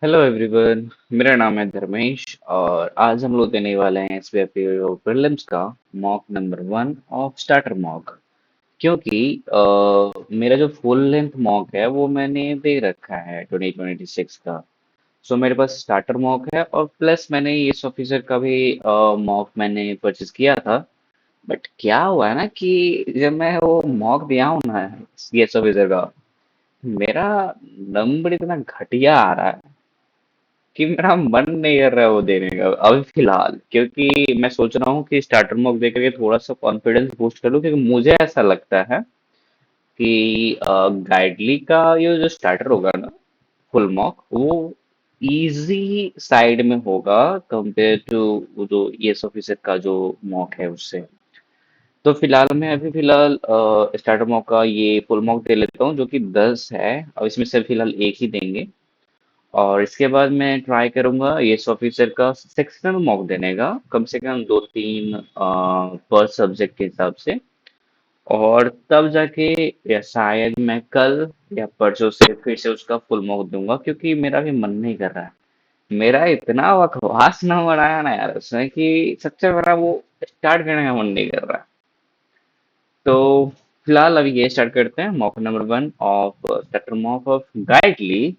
Hello everyone. मेरा नाम है धर्मेश और आज हम लोग देने वाले हैं एसबीआई प्रीलिम्स का mock number 1 of starter mock. क्योंकि मेरा जो फुल लेंथ मॉक है वो मैंने दे रखा है 2026 का। सो मेरे पास स्टार्टर मॉक है और प्लस मैंने इस ऑफिसर का भी मॉक मैंने परचेज किया था। बट क्या हुआ है ना कि जब मैं वो मॉक दिया हूँ ना सीएस ऑफिसर का, मेरा नंबर इतना घटिया आ रहा है कि मेरा मन नहीं कर रहा है वो देने का अभी फिलहाल, क्योंकि मैं सोच रहा हूँ कि स्टार्टर मॉक दे करके थोड़ा सा कॉन्फिडेंस बूस्ट कर लूँ, क्योंकि मुझे ऐसा लगता है कि गाइडली का ये जो स्टार्टर होगा ना, फुल मॉक वो इजी साइड में होगा कंपेयर टू जो ईएस ऑफिसर का जो मॉक है उससे। तो फिलहाल मैं अभी फिलहाल स्टार्टर मॉक का ये फुल मॉक दे लेता हूँ जो कि 10 है और इसमें से फिलहाल एक ही देंगे। और इसके बाद मैं ट्राई करूंगा येस ऑफिसर का सेक्शनल मॉक देने का, कम से कम 2-3 पर सब्जेक्ट के हिसाब से। और तब जाके या शायद मैं कल या परसों से फिर से उसका फुल मॉक दूंगा, क्योंकि मेरा भी मन नहीं कर रहा है। मेरा इतना बकवास नंबर आया ना यार उसमें कि सच्चे मेरा वो स्टार्ट करने का मन नहीं कर रहा है। तो फिलहाल अभी ये स्टार्ट करते हैं mock number 1 of starter mock of गाइडली,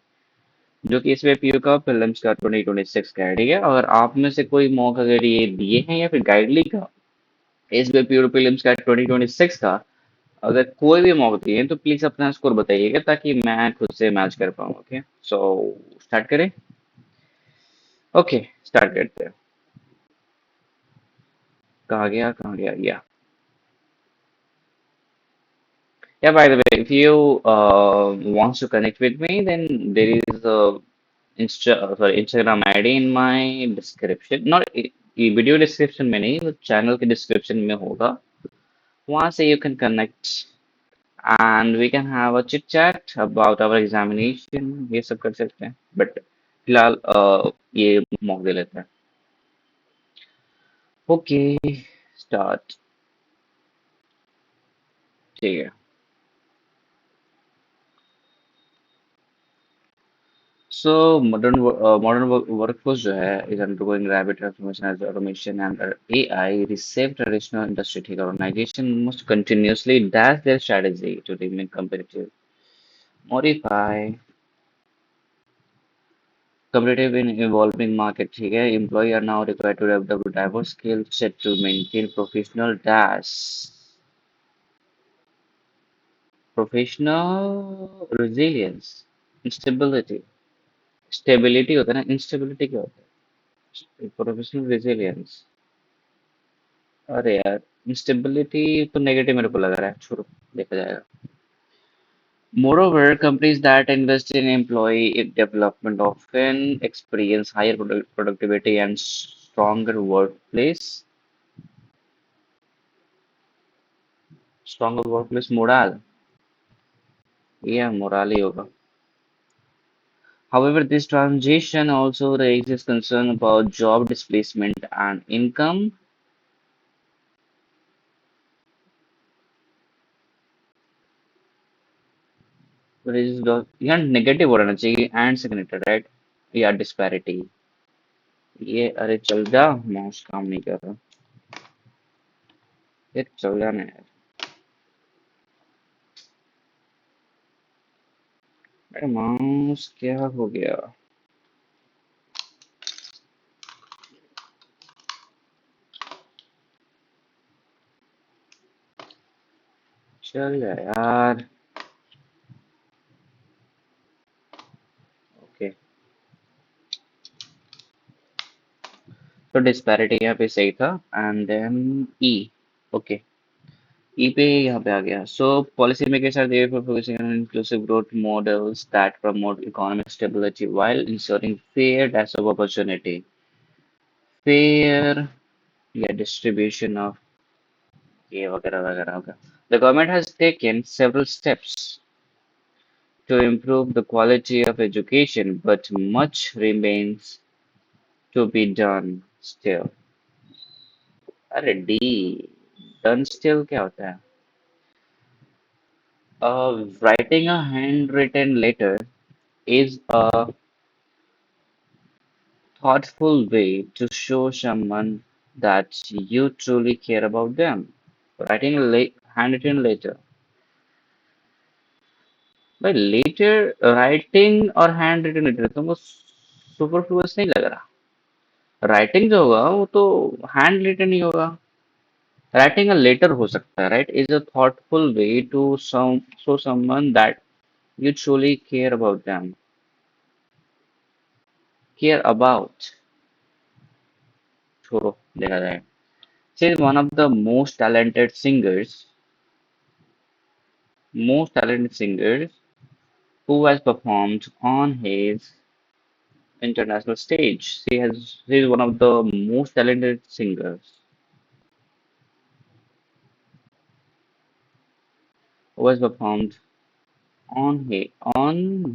जो कि इसमें पीयू का फिल्म्स का 2026 का है। ठीक है, अगर आप में से कोई मॉक अगर ये दिए हैं या फिर गाइडली का इसमें पीयू फिल्म्स का 2026 का अगर कोई भी मॉक दिए हैं तो प्लीज अपना स्कोर बताइएगा ताकि मैं खुद से मैच कर पाऊँ। ओके, सो स्टार्ट करें। ओके, स्टार्ट करते हैं। कहाँ गया कहाँ गया या by the way, if you wants to connect with me, then there is a Instagram ID in my description, not ये वीडियो डिस्क्रिप्शन में नहीं, वो चैनल के डिस्क्रिप्शन में होगा। वहाँ से you can connect and we can have a chit chat about our examination, ये सब कर सकते हैं। बट फिलहाल ये मौक दे लेते हैं। Okay, start. ठीक है। So modern workforce जो है is undergoing rapid transformation as automation and AI reshape traditional industry. ठीक है, organization must continuously adapt their strategy to remain competitive, modify competitive in evolving market. ठीक है, employee are now required to develop a diverse skill set to maintain professional resilience, stability. Stability होता है ना, instability क्या होता है? Professional resilience। अरे यार, इंस्टेबिलिटी तो नेगेटिव मेरे को लग रहा है, छोड़ो, देखा जाएगा। Moreover, companies that invest in employee development often experience higher productivity and stronger workplace morale। यह मोराल ही होगा। However, this transition also raises concern about job displacement and income। यहाँ नेगेटिव हो रहना चाहिए एंड से कनेक्टेड, राइट? या disparity. ये अरे चल जा, माउस काम नहीं कर रहा। ये चल जाना यार। अरे माउस क्या हो गया? चल जा यार। ओके, तो डिस्पैरिटी यहाँ पे सही था and then E. Okay, E पे यहाँ पे आ गया। So policy makers are there for focusing on inclusive growth models that promote economic stability while ensuring fair dice of opportunity. Fair या डिस्ट्रीब्यूशन ऑफ ये वगैरह वगैरह होगा। The government has taken several steps to improve the quality of education, but much remains to be done still। अरे D, done still क्या होता है? Writing a handwritten letter is a thoughtful way to show someone that you truly care about them. Writing a handwritten letter. भाई letter writing और hand written letter तुमको superfluous नहीं लग रहा? राइटिंग जो होगा वो तो हैंड रिटन ही होगा. राइटिंग अ लेटर हो सकता है, right, is a thoughtful way to some show someone that you truly care about them. Care about, छोड़ो, देखा जाए. She is one of the most talented singers who has performed on his international stage. She is one of the most talented singers who has performed on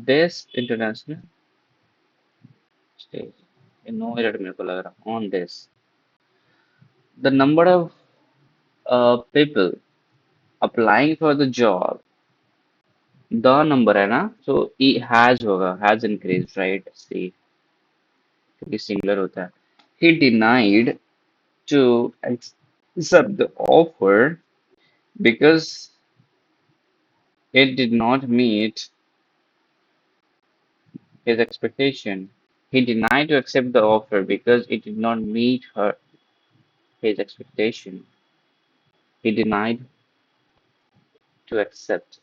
this international stage. No error मेरे को लग रहा on this. The number of people applying for the job, the number है ना, so it has होगा, has increased, right? See, क्योंकि singular होता है. He denied to accept the offer because it did not meet his expectation. He denied to accept the offer because it did not meet his expectation. He denied to accept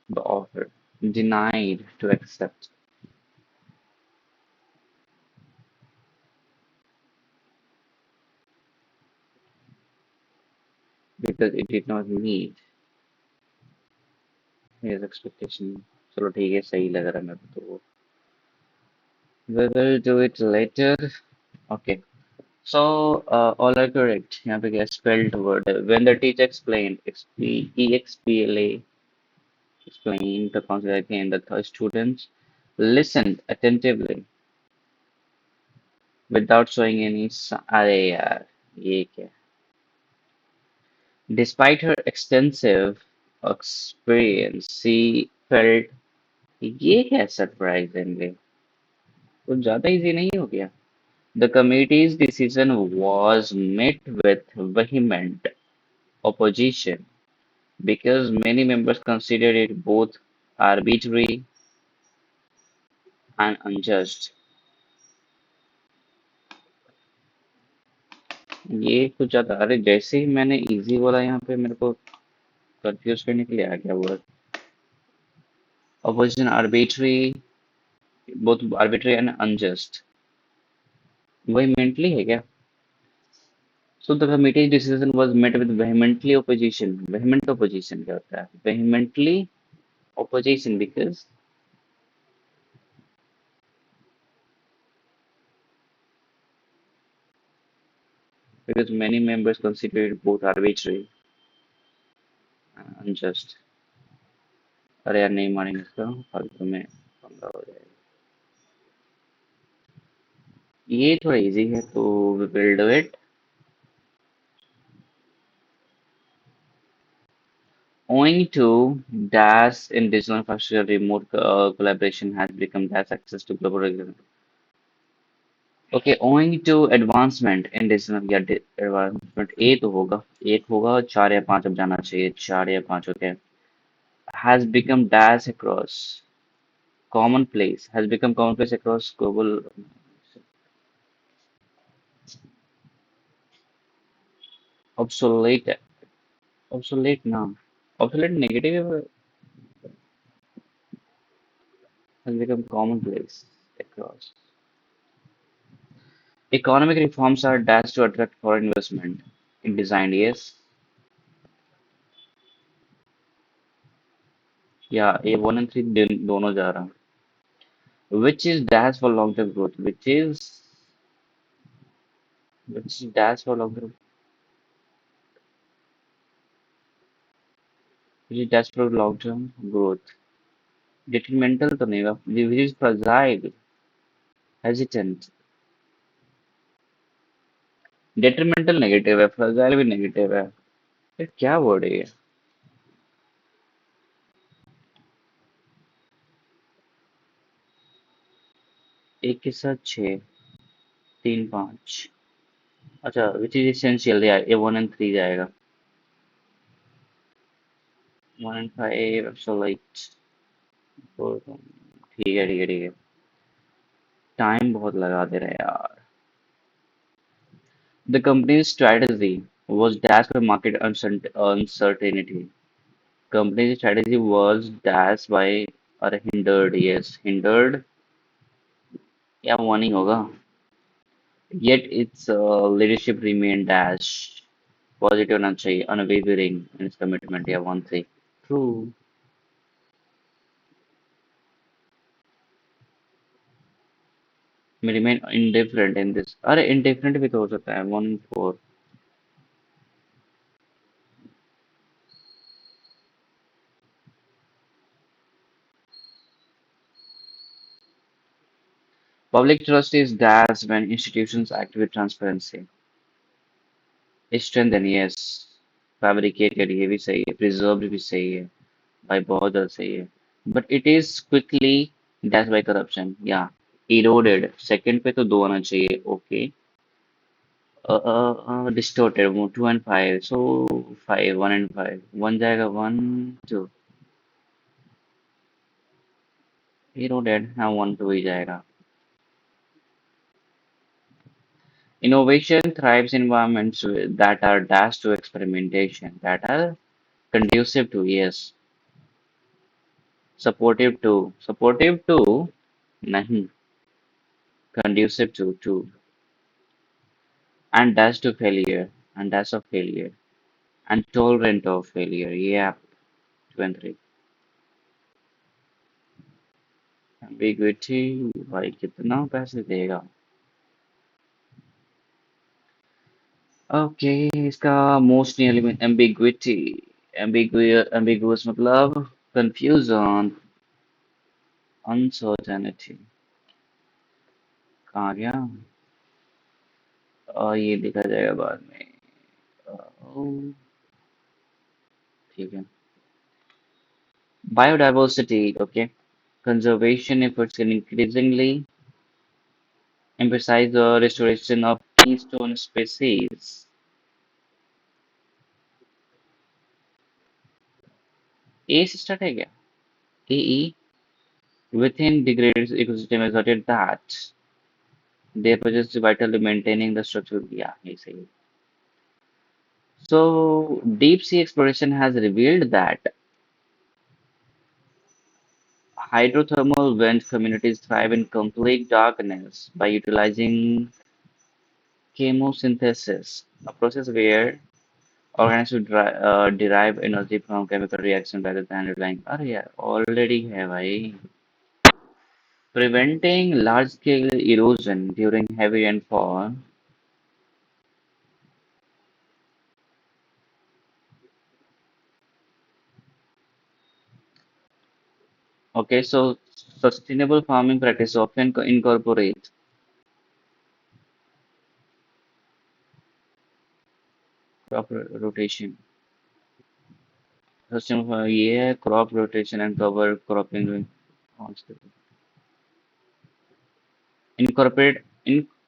the offer. Denied to accept because it did not meet his expectation. चलो ठीक है, सही लग रहा है मेरे को तो वो. We will do it later. Okay. So all are correct. यहाँ पे क्या spelled word है. When the teacher explained, EXPLA explained the concept again, the students listened attentively without showing any अरे यार, ये क्या? Despite her extensive experience, she felt ये क्या surprisingly कुछ ज्यादा easy नहीं हो गया. The committee's decision was met with vehement opposition because many members considered it both arbitrary and unjust. ये कुछ ज्यादा, अरे जैसे ही मैंने इजी बोला यहाँ पे मेरे को कंफ्यूज करने के लिए आ गया word. Opposition arbitrary, both arbitrary and unjust. वही मेंटली है क्या? So the committee's decision was met with vehemently opposition. Vehement opposition क्या होता है? Vehemently opposition because many members considered it both arbitrary and unjust. अरे यार नहीं मानेंगे इसका, फालतू में पंगा हो जाएगा. ये थोड़ा इजी है तो we will do it. Owing to DAS in digital infrastructure, remote collaboration has become DAS access to global region. Okay, owing to advancement in digital या advancement A तो होगा, एक होगा, चार या पांच अब जाना चाहिए, चार या पांच. Okay, has become DAS across commonplace, has become commonplace across global. Obsolete, obsolete now, obsolete negative has become commonplace across. Economic reforms are dashed to attract foreign investment in design, yes. Yeah, a one and three दोनों जा रहा. Which is dash for long-term growth? Which is dash for long-term? Which is dash for long-term growth? Detrimental तो नहीं होगा. Which is fragile, hesitant. Detrimental negative है, fragile भी negative है. ये क्या वर्ड है ये? एक के साथ छः. तीन पाँच। अच्छा, विच इज इसेंशियल, ये 1 and 3 जाएगा। 1 and 5 एब्सोल्यूट। ठीक है ठीक है ठीक है। टाइम बहुत लगा दे रहे हैं यार। The company's strategy was dashed by market uncertainty. Company's strategy was dashed by or hindered, yes, hindered या warning होगा। Yet its leadership remained dash positive होना चाहिए, unwavering in its commitment या 1 3। True, may remain indifferent in this। अरे indifferent भी तो हो सकता है 1 4। Public trust is dashed when institutions act with transparency। Strengthen, yes, fabricated ये भी सही है, preserved भी सही है, भाई बहुत ज़्यादा सही है। But it is quickly dashed by corruption, yeah, eroded, second पे तो दो आना चाहिए, okay, distorted, 2 and 5, so 5, 1 and 5, 1 जाएगा, 1 2, eroded, हाँ 1 2 ही जाएगा। Innovation thrives in environments that are dashed to experimentation, that are conducive to, yes, supportive to, नहीं, conducive to, and dash to failure, and dash of failure, and tolerant of failure, yeah, 2 and 3। Ambiguity, भाई कितना पैसे देगा। Okay, इसका mostly element ambiguity, ambiguous मतलब confusion, uncertainty। कहाँ गया? ये देखा जाएगा बाद में। ओ, ठीक है। Biodiversity, okay. Conservation efforts can increasingly emphasize the restoration of keystone species। A से start है क्या? AE within degraded ecosystem asserted that they possess vital in maintaining the structure. Yeah, ये सही है। So deep sea exploration has revealed that hydrothermal vent communities thrive in complete darkness by utilizing chemosynthesis, a process where organisms derive energy from chemical reaction rather than relying। अरे यार already है भाई। Preventing large-scale erosion during heavy rainfall। Okay, so sustainable farming practice often incorporate crop rotation। Sustainable ये है crop rotation and cover cropping। Incorporate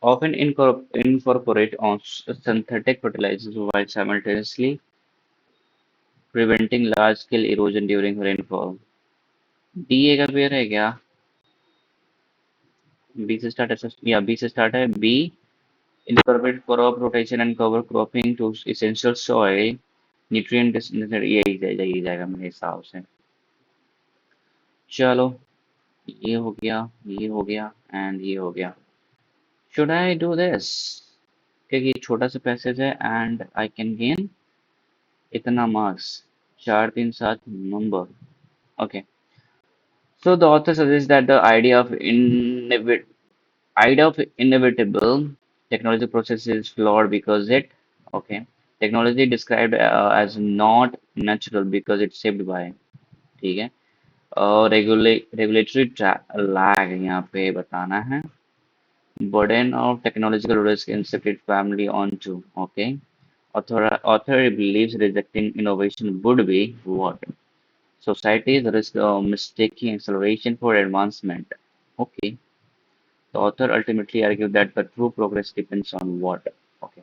often incorporate on synthetic fertilizers while simultaneously preventing large-scale erosion during rainfall। DA का pair है क्या? B से start है, या B से start है। Be incorporate crop rotation and cover cropping to essential soil nutrient यही जाएगा मेरे हिसाब से। चलो, ये हो गया, ये हो गया एंड ये हो गया। Should I do this? क्योंकि ये छोटा सा पैसेज है एंड आई कैन गेन इतना marks, 4 3 7 number. Okay, so the author suggest that the idea of inevitable technology process is flawed because it, okay, technology described as not natural because it's shaped by, ठीक है, और regulatory lag यहाँ पे बताना है। burden of technological risk incepted family onto, okay, author believes rejecting innovation would be what? Society's risk of mistaking acceleration for advancement, okay, The author ultimately argued that the true progress depends on what? Okay.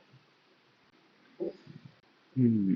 Hmm.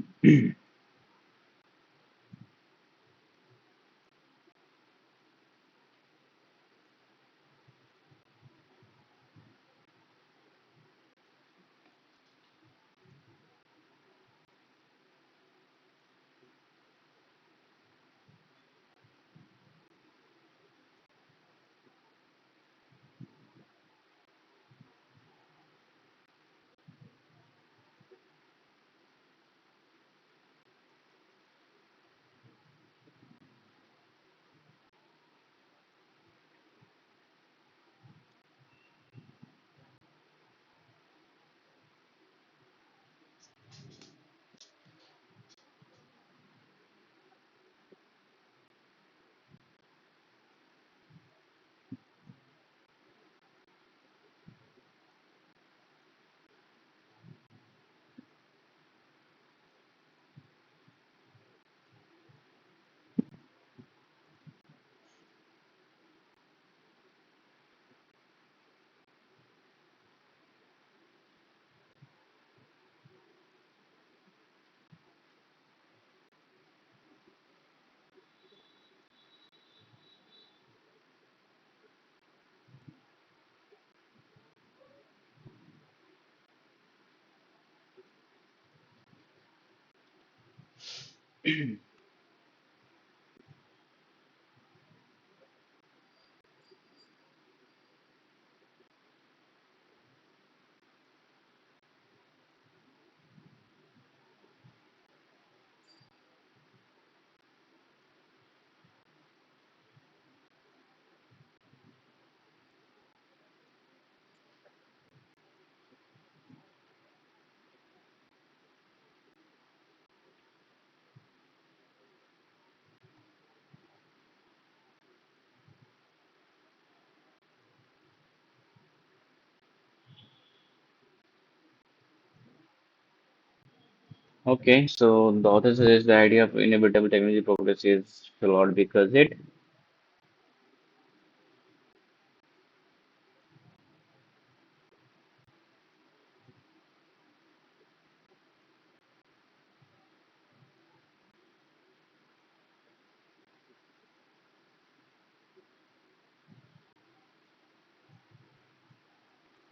Okay, so the author suggests the idea of inevitable technology progress is flawed because it,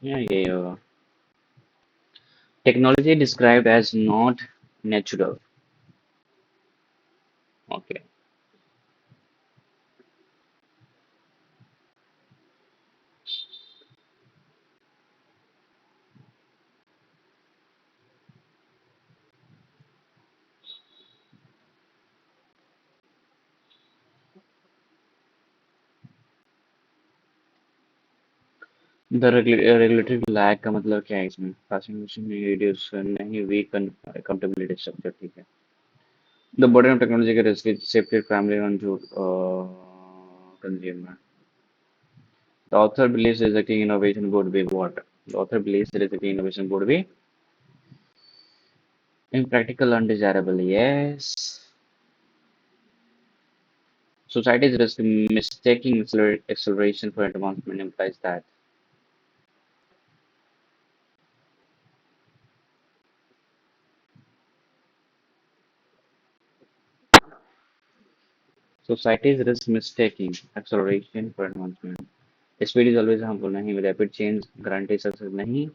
yeah. Technology described as not natural. Okay. Regulatory lag का मतलब क्या है इसमें? Classification में reduce नहीं, week accountability structure, ठीक है. The burden of technological risk is shifted primarily onto consumer. The author believes rejecting innovation would be what? The author believes rejecting innovation would be impractical, undesirable. Yes. Society's risk mistaking acceleration for advancement implies that society's risk mistaking acceleration for advancement. Speed is always harmful. नहीं, rapid change guarantees success. नहीं,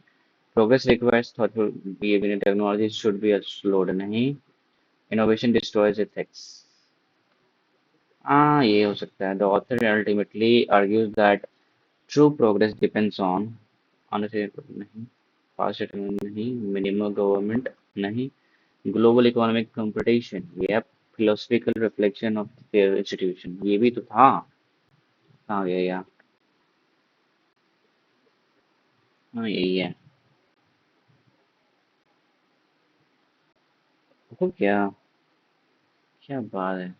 progress requires thoughtful behavior. Technology should be slowed. नहीं, innovation destroys ethics. हाँ, ये हो सकता है. The author ultimately argues that true progress depends on नहीं, fast economy नहीं, minimal government नहीं, global economic competition. Yep, philosophical reflection of their institution. ये भी तो था. हाँ, ये या. हाँ, यही है. तो क्या, क्या बात है.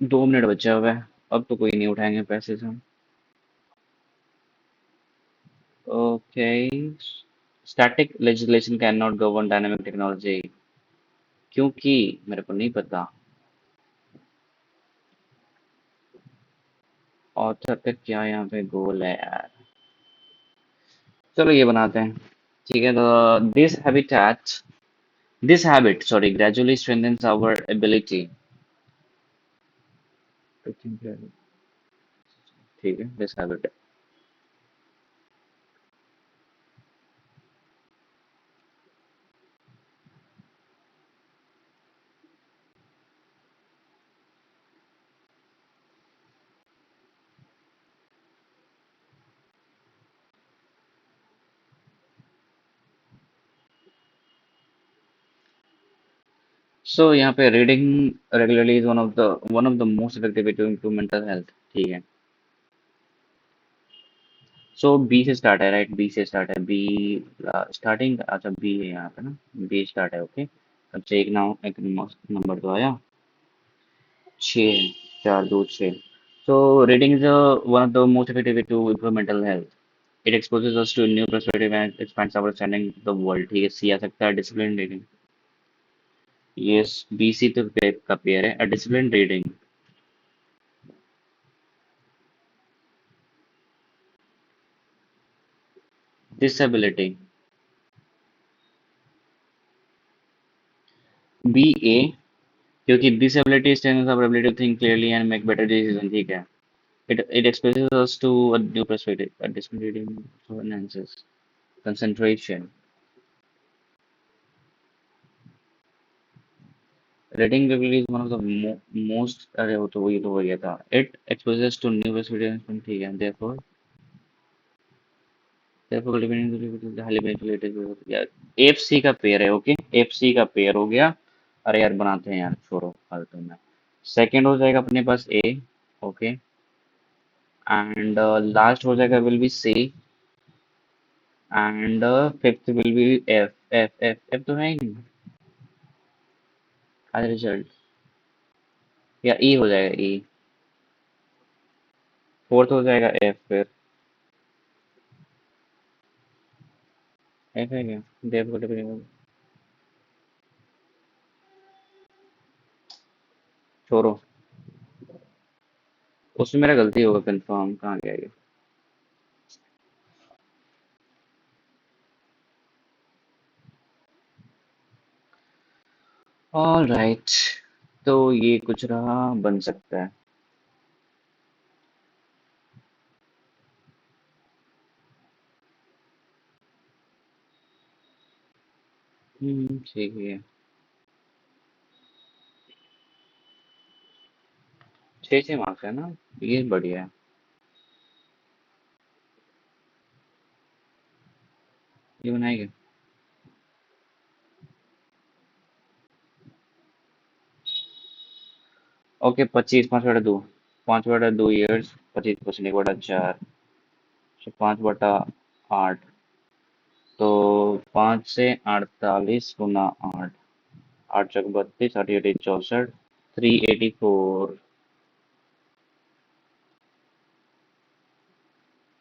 2 मिनट बचा हुआ है. अब तो कोई नहीं उठाएंगे पैसे से हम. Okay. Static legislation can not govern dynamic technology. क्योंकि मेरे को नहीं पता. ऑथर का क्या यहाँ पे गोल है यार? चलो ये बनाते हैं। ठीक है, तो this habit sorry gradually strengthens our ability to think clearly। ठीक है, दिस हैबिट। सो यहाँ पे reading regularly is one of the most effective way to improve mental health. ठीक है, सो बी से स्टार्ट है, राइट? बी से start है, बी स्टार्टिंग। अच्छा, बी है यहाँ पे ना, बी स्टार्ट है। ओके, अच्छा एक नंबर तो आया, छः है। चार दो छः। So reading is one of the most effective way to improve mental health. It exposes us to a new perspective and expands our understanding of the world। ठीक है, सी आ सकता है discipline reading. Yes, B C तो का pair है, a discipline reading. Disability. B A, क्योंकि disability strengthens our ability to think clearly and make better decisions। ठीक है, it exposes us to a new perspective, a disciplined reading enhances concentration। Reading regularly is one of the most, अरे वो तो वही तो था। It exposes to new perspectives। ठीक है, therefore cultivating the highly manipulated यार, एफ सी का पेयर है। ओके, एफ सी का पेयर हो गया। अरे यार बनाते हैं यार, छोड़ो फालतू में। सेकंड हो जाएगा अपने पास ए। ओके, एंड लास्ट हो जाएगा will be C, and fifth will be F. F तो है ही नहीं आज रिजल्ट। या ई हो जाएगा, ई। फोर्थ हो जाएगा एफ फिर। एफ है क्या? देव को छोड़ो, उसमें मेरा गलती होगा कंफर्म, कहाँ गया ये? ऑल राइट, तो ये कुछ रहा, बन सकता है। ठीक है। छः छः मार्क्स है ना, ये बढ़िया है। ये बनाएंगे। ओके, 25 5/2, 5/2 ईयर्स, 25% 1/4, तो 5/8। तो 5 से 48 गुना 8, 8 चौक 32, 8 8 64, 384।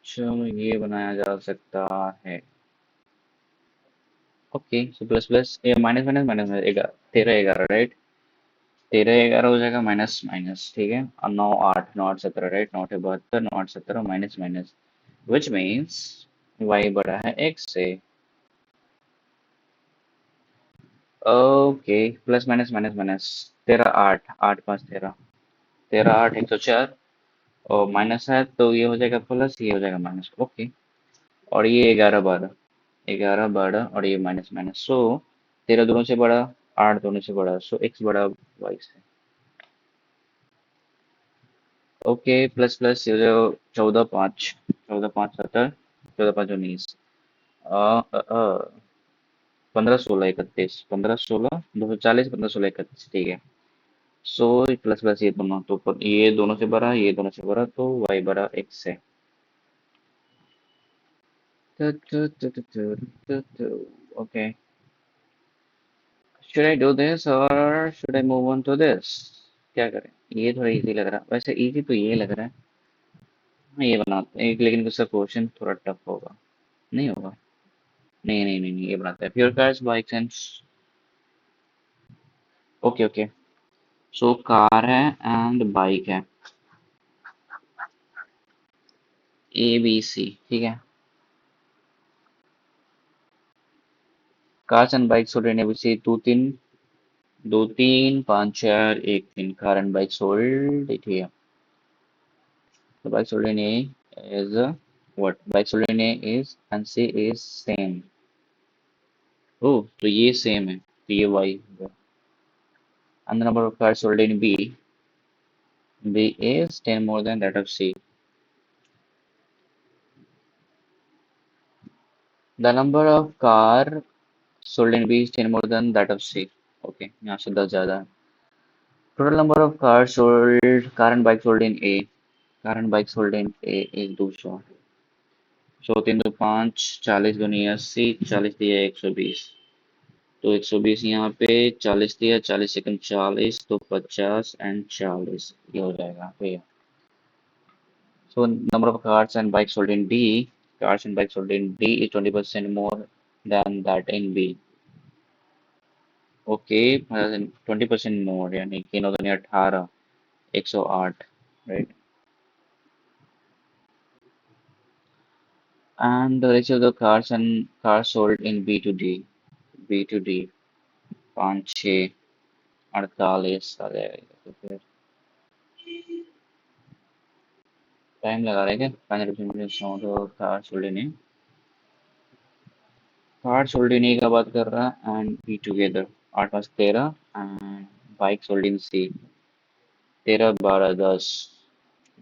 चलो ये बनाया जा सकता है। Okay, so plus plus minus minus minus 13 11, right? 13 11 हो जाएगा, माइनस माइनस। ठीक है, और 9 8 9 8 17, right? 9 8 72, 9 8 17 minus minus, which means Y बड़ा है एक्स से। Okay, plus minus minus minus. 13 8, 8 5 13, 13 8 104, और माइनस है तो ये हो जाएगा प्लस, ये हो जाएगा माइनस। ओके, और ये 11 12, 11 12, और ये माइनस माइनस। सो 13 दोनों से बड़ा, 8 दोनों से बड़ा, सो एक्स बड़ा वाई से। ओके, प्लस प्लस ये जो 14 5, 14 5 70, 14 5 19, 15 16 31, 15 16 240, 15 16 31। ठीक है, सो प्लस प्लस ये दोनों तो ये दोनों से बड़ा, ये दोनों से बड़ा, तो वाई बड़ा एक्स है। Okay, should I do this or should I move on to this? क्या करें? ये थोड़ा इजी लग रहा है, वैसे इजी तो ये लग रहा है। हाँ, ये बनाते हैं लेकिन उसका क्वेश्चन थोड़ा टफ होगा। नहीं होगा? नहीं नहीं नहीं नहीं, ये बनाते हैं। Pure cars bikes and. Okay okay, so car है एंड बाइक है। ABC, ठीक है। Cars and bike sold in ABC, दो तीन पाँच चार एक तीन, कार एंड बाइक सोल्ड, ठीक है। The bike sold in A is what? Bike sold in A is and C is same. Oh, तो ये same है, तो ये Y होगा। And the number of cars sold in B is 10 more than that of C. The number of car sold in B is 10 more than that of C. Okay, यहाँ से 10 ज़्यादा है। Total number of cars sold, car and bike sold in A. Car and bike sold in A एक 200। सौ तीन दो पाँच, 40 दूनी 80, 40 दिया 120, तो 120 यहाँ पे, 40 दिया, 40 सेकंड 40, तो 50 एंड 40 ये हो जाएगा भैया। So number of cars and bike sold in D, cars and bike sold in D is 20% more than that in B. Okay, 20% more यानी कि 9 दूनी 18, 108, right. And the ratio of the cars and cars sold in B to D 5 6 48 आ जाएगा, तो फिर time लगा रहे क्या? फाइनल तो कार सोल्ड इन ए का बात कर रहा है and B together. 8 5 13 and bike sold in C 13 12 10,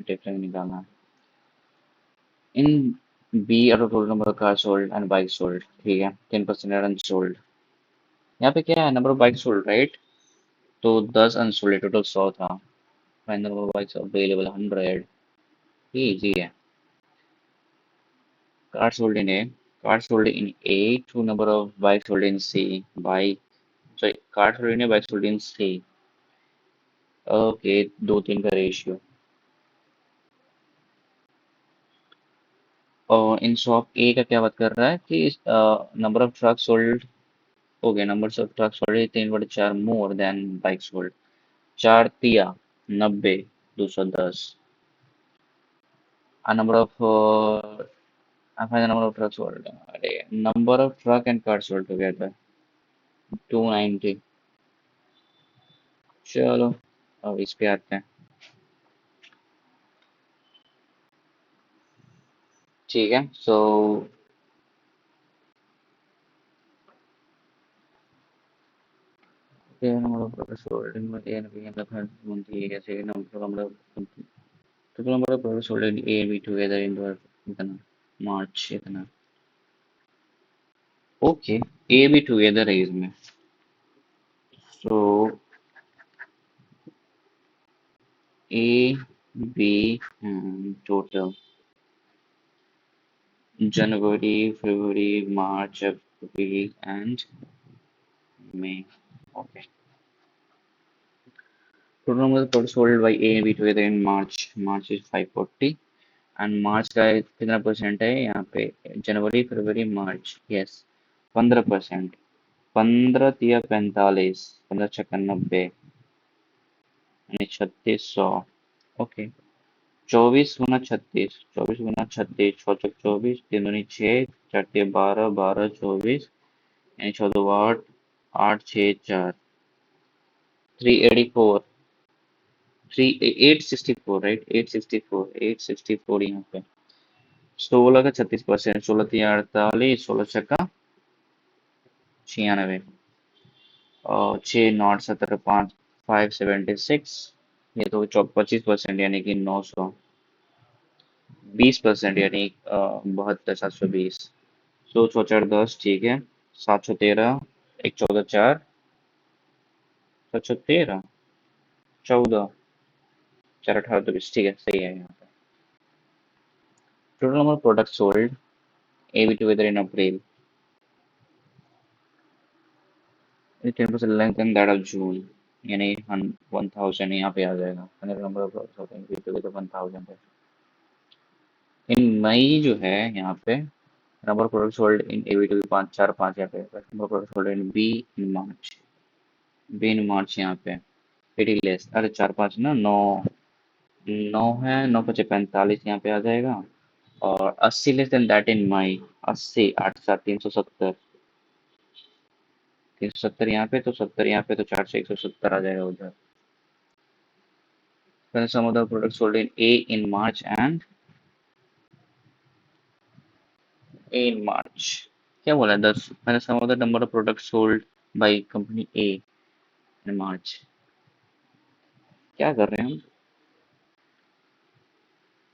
difference निकालना है। In B out of total number of car sold and bike sold, ठीक है, 10% अनसोल्ड। यहाँ पे क्या है, number of bike sold, right? तो 10 अनसोल्ड, टोटल 100 था। Final number of bikes available 100, easy है। Car sold in A, car sold in A to number of bikes sold in C, car sold in A, bike sold in C। Okay, दो तीन का ratio. और in shop ए का क्या बात कर रहा है कि नंबर ऑफ ट्रक सोल्ड, हो गया, number of truck sold 3/4 more than bike sold. 4 तिया 90, 210। A number of I find the number of trucks sold, अरे number of truck and cars sold together 290। चलो, अब इस पे आते हैं। ठीक है, सो number of products sold in A and B and the third one the second total number of products sold in A and B together in the इतना मार्च इतना। ओके, ए बी टुगेदर है इसमें। सो ए बी टोटल जनवरी फरवरी मार्च अप्रैल and मई। Okay, total number of products sold by A and B together in March is 540। And मार्च का कितना परसेंट है यहाँ पे? जनवरी फरवरी मार्च, यस, 15%। 15 तिया 45, 15 छक्का 90 यानी 3600। ओके, 24 गुना 36, 24 तीन दूनी 6, 4 12, 12 24 यानी 14 8, 8 6 4, 384, 864, राइट, 864, 864 यहाँ पे। 16 का 36%, 16 तिया 48, 16 छक्का 96, और 6 नॉट 17 5 576, ये तो 25% यानी कि 900। 20% यानी 72 720। सो 4 10, ठीक है। 713, एक 14 4, 713, 14, 4 18 24, ठीक है, सही है यहाँ पे। Total number product sold A be together in April 10% less than that of June, यानी 1000 यहाँ पे आ जाएगा। नंबर ऑफ प्रोडक्ट्स होते हैं बी टुगेदर 1000 है। इन मई जो है यहाँ पे, number of product sold in A B to 5 4 5 यहाँ पे, number of product sold in B in March, B in March यहाँ पे वेरी लेस, अरे 4 5 ना 9, 9 है, 9 5 45 यहाँ पे आ जाएगा। और 80 less than that in May. 80, 8 7 370। 370 यहाँ पे, तो 70 यहाँ पे, तो 4 से 170 आ जाएगा उधर। Then some of the products sold in A in March and A in March। क्या बोला है 10? मैंने some of the number of products sold by company A in March। क्या कर रहे हैं हम?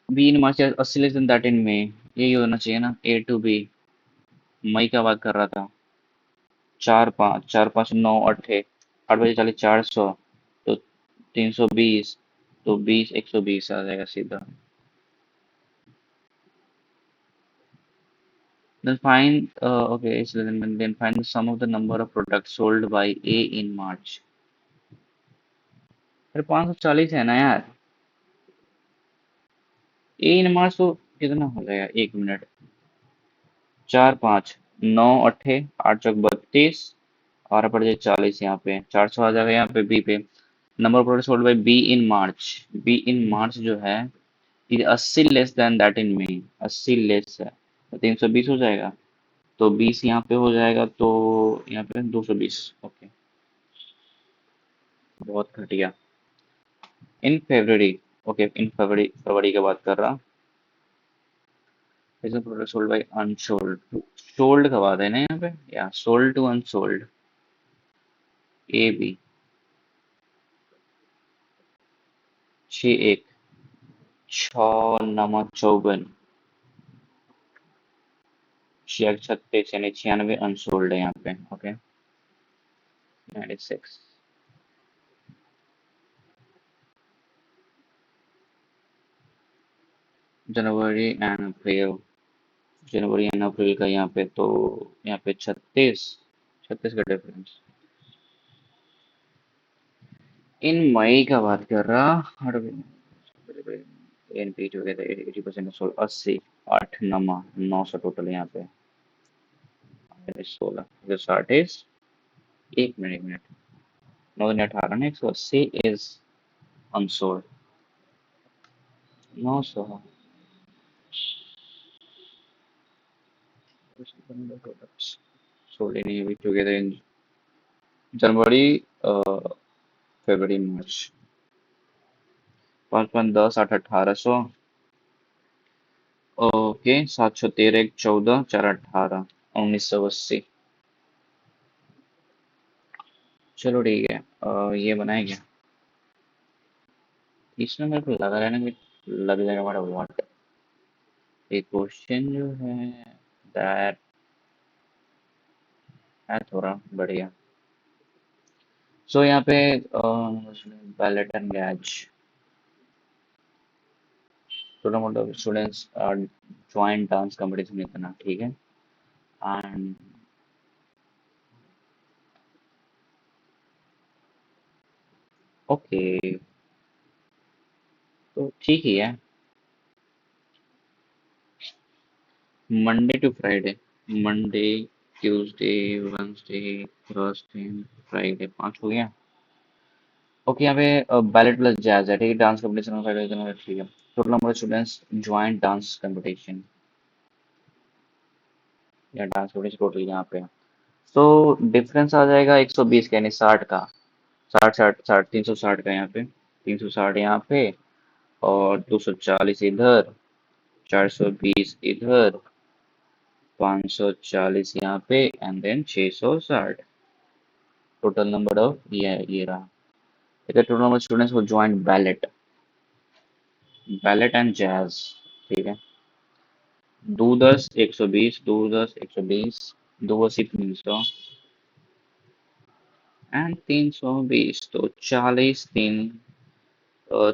B in March, 80 less than that in May। यही होना चाहिए ना, A to B। मई का बात कर रहा था। 4 5 4 5 9 8 8 बजे चले 400, तो 320, तो 20 120 आ जाएगा सीधा। Then find okay, so then find the sum of the number of products sold by A in March। अरे 540 है ना यार। A in March तो कितना हो जाएगा, 1 मिनट। 4 5 9 8 8 पड़ जाए 40, यहाँ पे 400 आ जाएगा, यहाँ पे बी पे। Number of product sold by B in March. B in March जो है, ये 80 less than that in May. 80 less है तो 320 हो जाएगा, तो 20 यहाँ पे हो जाएगा, तो यहाँ पे 220। ओके, बहुत घटिया। इन फेब्रवरी, ओके इन फरवरी, फरवरी की बात कर रहा। इसमें product sold by unsold. Sold का बात है ना यहाँ पे, या sold to unsold. A B. 6 1 6 9 54, 6 36 यानी 96 अनसोल्ड है यहाँ पे। Okay, 96। January and April. January and April का यहाँ पे तो, यहाँ पे 36, 36 का डिफरेंस। इन मई का बात कर रहा। एनपी हो गया था 80% 80, 8 9 900 टोटल यहाँ पे। 16 जो 60 इज, 1 मिनट 1 मिनट, 9 18 ना, 180 इज अनसोल्ड। 900 सोल्ड नहीं अभी टुगेदर इन जनवरी, फरवरी मार्च। 5 5 10 8 1800। ओके, 7 6 13 1 14 4 18, 1980। चलो ठीक है, ये बनाएंगे। इसमें मेरे को लग रहा है ना कि लग जाएगा हमारा वाट। एक क्वेश्चन जो है दैट है थोड़ा बढ़िया। सो यहाँ पे ballet and jazz, total number of students join dance competition इतना, ठीक है। एंड ओके, तो ठीक ही है। Monday to Friday, Monday Tuesday Wednesday Thursday Friday, 5 हो गया। ओके, यहाँ पे बैलेट प्लस जैज है, ठीक है। डांस कंपटीशन में फ्राइडे दोनों है, ठीक है। Total number of students join dance competition या डांस कंपटीशन टोटल यहाँ पे। तो डिफरेंस आ जाएगा 120 का, यानी 60 का। 60 60 60, 360 का यहाँ पे, 360 यहाँ पे, और 240 इधर, 420 इधर, 540 यहाँ पे, and then 660। Total number of ये रहा, ठीक है। टोटल नंबर स्टूडेंट्स वो join ballet, ballet and jazz, ठीक है। 2 10 120, 2 10 120, 2 80 300, एंड 320, तो 40 3,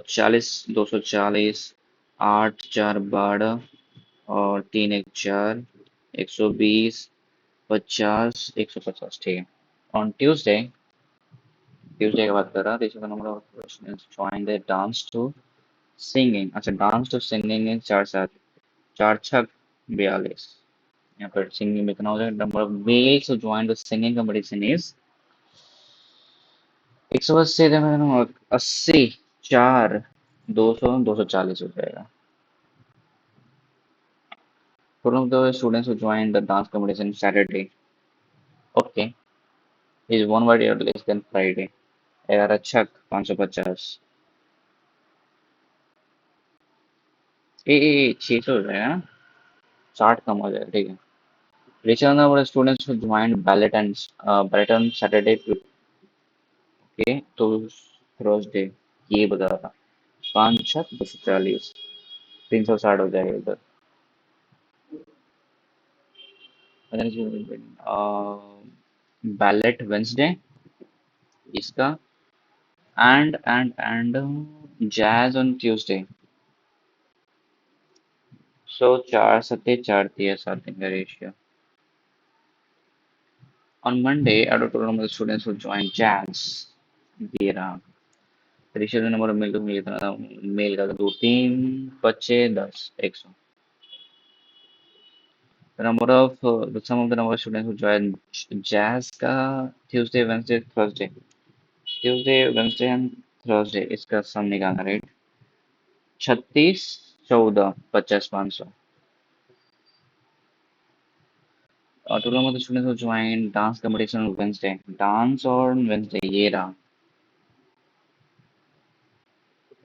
40 240, 8 4 12, और 3 1 4, 120, 50 150, ठीक है। ऑन ट्यूसडे, ट्यूसडे की बात कर रहा था, number of students join the dance to singing. अच्छा, डांस टू सिंगिंग है 4 7, 4 6 42। यहाँ पर सिंगिंग में कितना हो जाएगा, number of males who join the singing competition is 180 80, 4 200 240 हो जाएगा। Total of the students who joined the dance competition Saturday. Okay, is one word less than Friday. 11 छक 550. ए 600 हो जाएगा ना, 60 कम हो जाएगा, ठीक है. Richer number of students who joined ballet on Saturday to okay तो Thursday ये बता रहा था. 5 छक 240, 360 हो जाएगा इधर. बैलेट वेंसडे इसका and jazz on Tuesday. So 4 सत्ते 4 दिया 7 दिन का ratio. On Monday, out of total number of students who joined jazz, ये रहा. Ratio number of male to male इतना था, मेल का 2 3 बच्चे 10 100. The number of the sum of the number of students who joined jazz का Tuesday, Wednesday, Thursday. Tuesday, Wednesday and Thursday इसका सम निकालना right. 36 14 50 500. Total number of the students who joined dance competition on Wednesday. Dance on Wednesday ये रहा.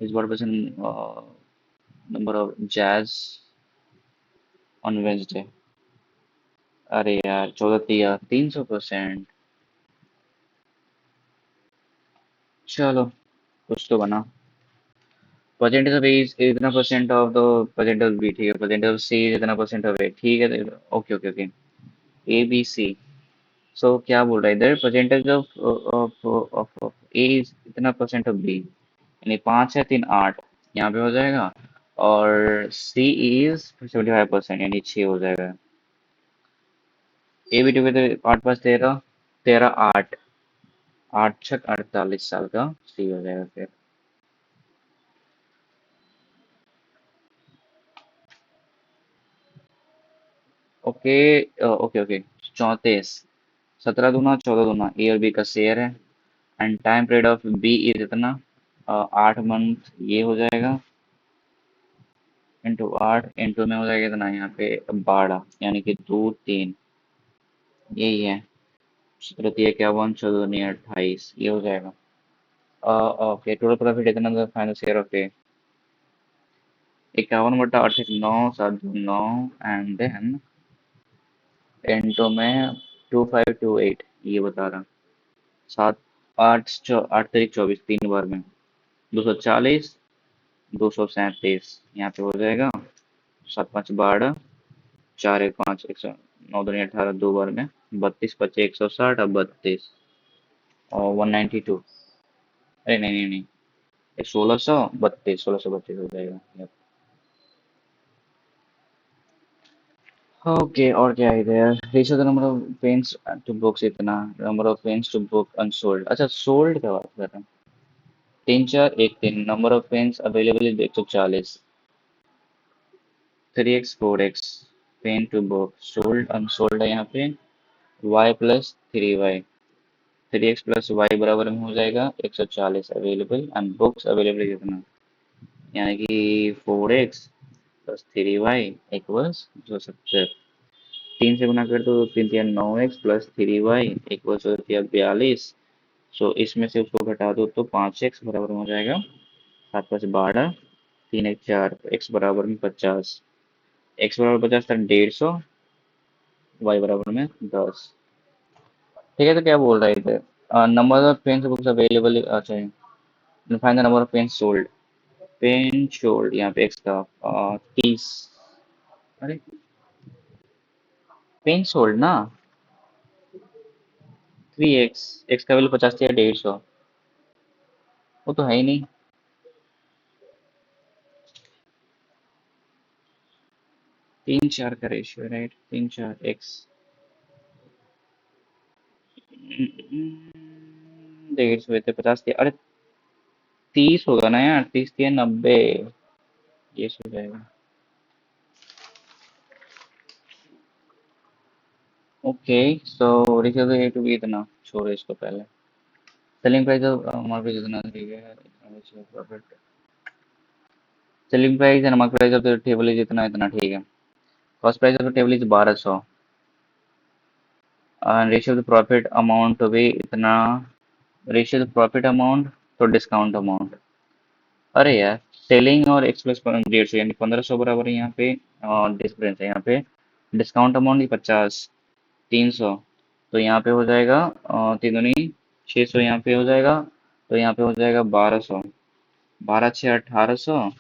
Is what percent number of jazz on Wednesday. अरे यार 14 दिया 300%. चलो कुछ तो बना. परसेंटेज ऑफ ए इतना percent of the percentage of B, ठीक है. परसेंटेज ऑफ सी इतना परसेंट ऑफ ए, ठीक है. Okay okay okay. A B C. So क्या बोल रहा है इधर, percentage of of of A is इतना परसेंट ऑफ बी, यानी 5 है 3 8 यहाँ पे हो जाएगा. और सी इज 75% यानी 6 हो जाएगा. ए बी टुगेदर 8 5 13 13 8 8 छक 48 साल का सी हो जाएगा फिर. Okay okay okay. 34 17 दूना 14 दूना ए और बी का शेयर है. And time period of B is इतना 8 मंथ ये हो जाएगा. इंटू 8 इंटू में हो जाएगा इतना यहाँ पे 12 यानी कि 2 3 यही है. 17 51 14 नहीं 28 ये हो जाएगा. ओके टोटल प्रॉफिट इतना final share of A 51/8 9 7 9 and then into में 2528 ये बता रहा. 7 8 8 तारीख 24 3 बार में 240 237 यहाँ पे हो जाएगा. 7 5 12 4 1 5 100 9 2 18 दो बार में 32 25 160 अब 32 और 192. अरे नहीं नहीं नहीं, 1632 हो जाएगा. Yep. ओके और क्या है इधर. Ratio the number of pens to books इतना, number of pens to book unsold. अच्छा सोल्ड का बात कर रहे हैं. 3 4 1 3 number of pens available is 140. 3x 4x pen to book sold unsold है यहाँ पे. y plus 3y. 3x plus Y बराबर में हो जाएगा 140 अवेलेबल एंड बुक्स अवेलेबल कितना, यानी कि 4x प्लस 3y इक्वल्स 270. 3 से गुना कर दो 3 3 9x प्लस 3y इक्वल्स हो जाती है 42. सो इसमें से उसको घटा दो तो 5x बराबर हो जाएगा 7 5 12 3 1 4 x बराबर में 50. x बराबर 50 था 150, y बराबर में 10. ठीक है तो क्या बोल रहा है इधर, number of pen books available. अच्छा find the number of pen sold. Pen sold यहाँ पे एक्स का 30. अरे पेन सोल्ड ना 3x, एक्स का वैल्यू 50 या 150, वो तो है ही नहीं. 3 4 का रेशियो राइट. 3 4 एक्स 150 हुए थे 50 थे. अरे 30 होगा ना यार, 30 थी 90 ये हो जाएगा. Okay so ratio A to B इतना छोड़ो इसको पहले. सेलिंग प्राइस हमारे पास इतना ठीक है. Profit selling price and market price of the table is इतना इतना ठीक है. Cost price of the table is 1200 and ratio of the profit amount तो भी इतना, रेशियो ऑफ प्रॉफिट अमाउंट तो डिस्काउंट अमाउंट, अरे यार सेलिंग और एक्सप्रेस 150 यानी 1500 बराबर है यहाँ पे डिफरेंस है यहाँ पे, डिस्काउंट अमाउंट ही 50, 300, तो यहाँ पे हो जाएगा तीन दूनी 600, यहाँ पे हो जाएगा, तो यहाँ पे हो जाएगा 1200, 12 6 1800,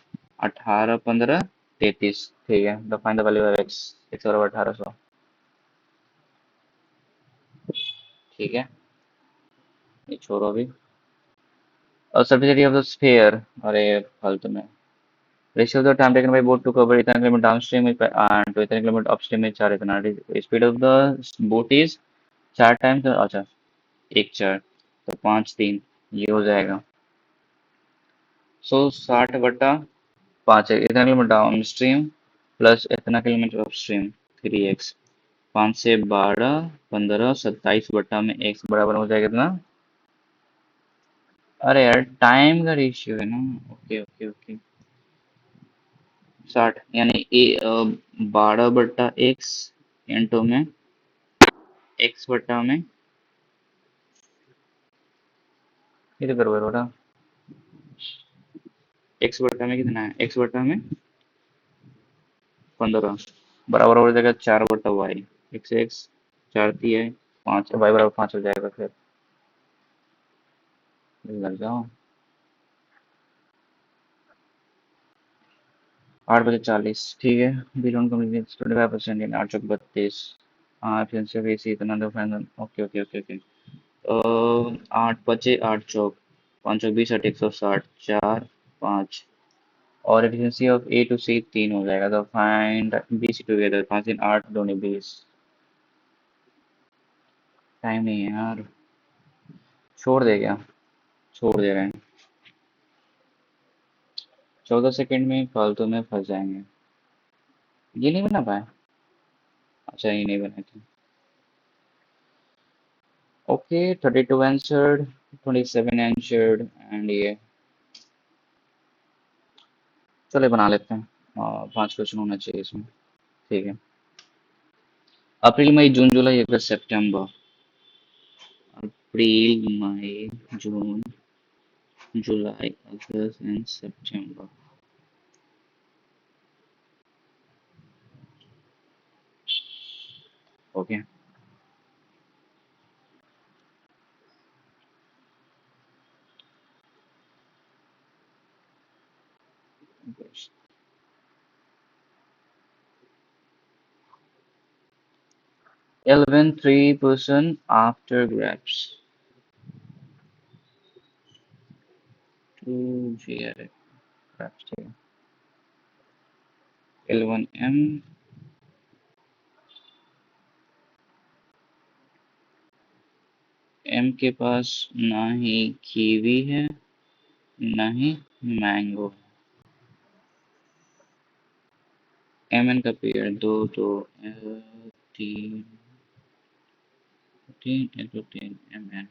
18 15 33, ठीक है, the find the value of x, x बराबर 1800, ठीक है, ये छोड़ो अभी। और surface area of the sphere, अरे फालतू में, ratio of the time taken by boat to cover इतना किलोमीटर डाउनस्ट्रीम and to इतना किलोमीटर अपस्ट्रीम में 4 इतना, speed of the boat is 4 times, अच्छा 1 4, तो 5 3, ये हो जाएगा, सो 60/5 है, इतना किलोमीटर डाउन स्ट्रीम प्लस इतना किलोमीटर अपस्ट्रीम, 3x, 5 से 12 15 27 में x बराबर हो जाएगा इतना, अरे यार टाइम का रेशियो है ना, ओके ओके ओके, 60 यानी 12/x इंटू में x बट्टा में, ये तो बराबर हो रहा, x बट्टा में कितना है, x बट्टा में 15 बराबर हो जाएगा 4/y, x 4 है 5, y बराबर 5 हो जाएगा, फिर लग जाओ, 8 बजे 40, ठीक है, बिलोन कंप्लीट 25% इन 832, हाँ एफिशिएंसी ऑफ एसी इतना दो final, okay okay okay okay, 8 बचे 8 चौक, 5 20 160, 4 5, और efficiency of A to C 3 हो जाएगा, तो find B C together, 5 3 8 2 20, time नहीं है यार, छोड़ दे क्या, छोड़ दे रहे हैं, 14 सेकंड में फालतू में फंस जाएंगे, ये नहीं बना पाया, अच्छा ये नहीं बना था, ओके 32 आंसर्ड, 27 आंसर्ड एंड ये, चलो बना लेते हैं, 5 क्वेश्चन होना चाहिए इसमें, ठीक है, अप्रैल मई जून जुलाई अगस्त सितंबर, अप्रैल मई जून जुलाई अगस्त and September, okay, 11 3% after grabs, 2 GRF grabs, ठीक है, L1M, M के पास ना ही कीवी है ना ही मैंगो, एम एन का पेयर 2 2, तीन 3 एम एन,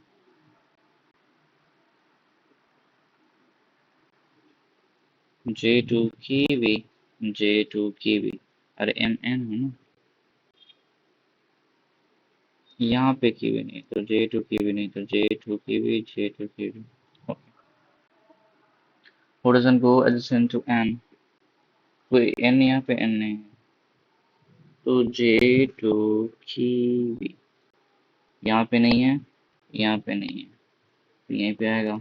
J2 कीवी, अरे एम एन हो ना, यहाँ पे कीवी नहीं तो J2 कीवी नहीं तो J2 kiwi, okay, who doesn't go adjacent to N, कोई N यहाँ पे N नहीं है, तो J2 कीवी, यहाँ पे नहीं है, यहाँ पे नहीं है, तो यहीं पे आएगा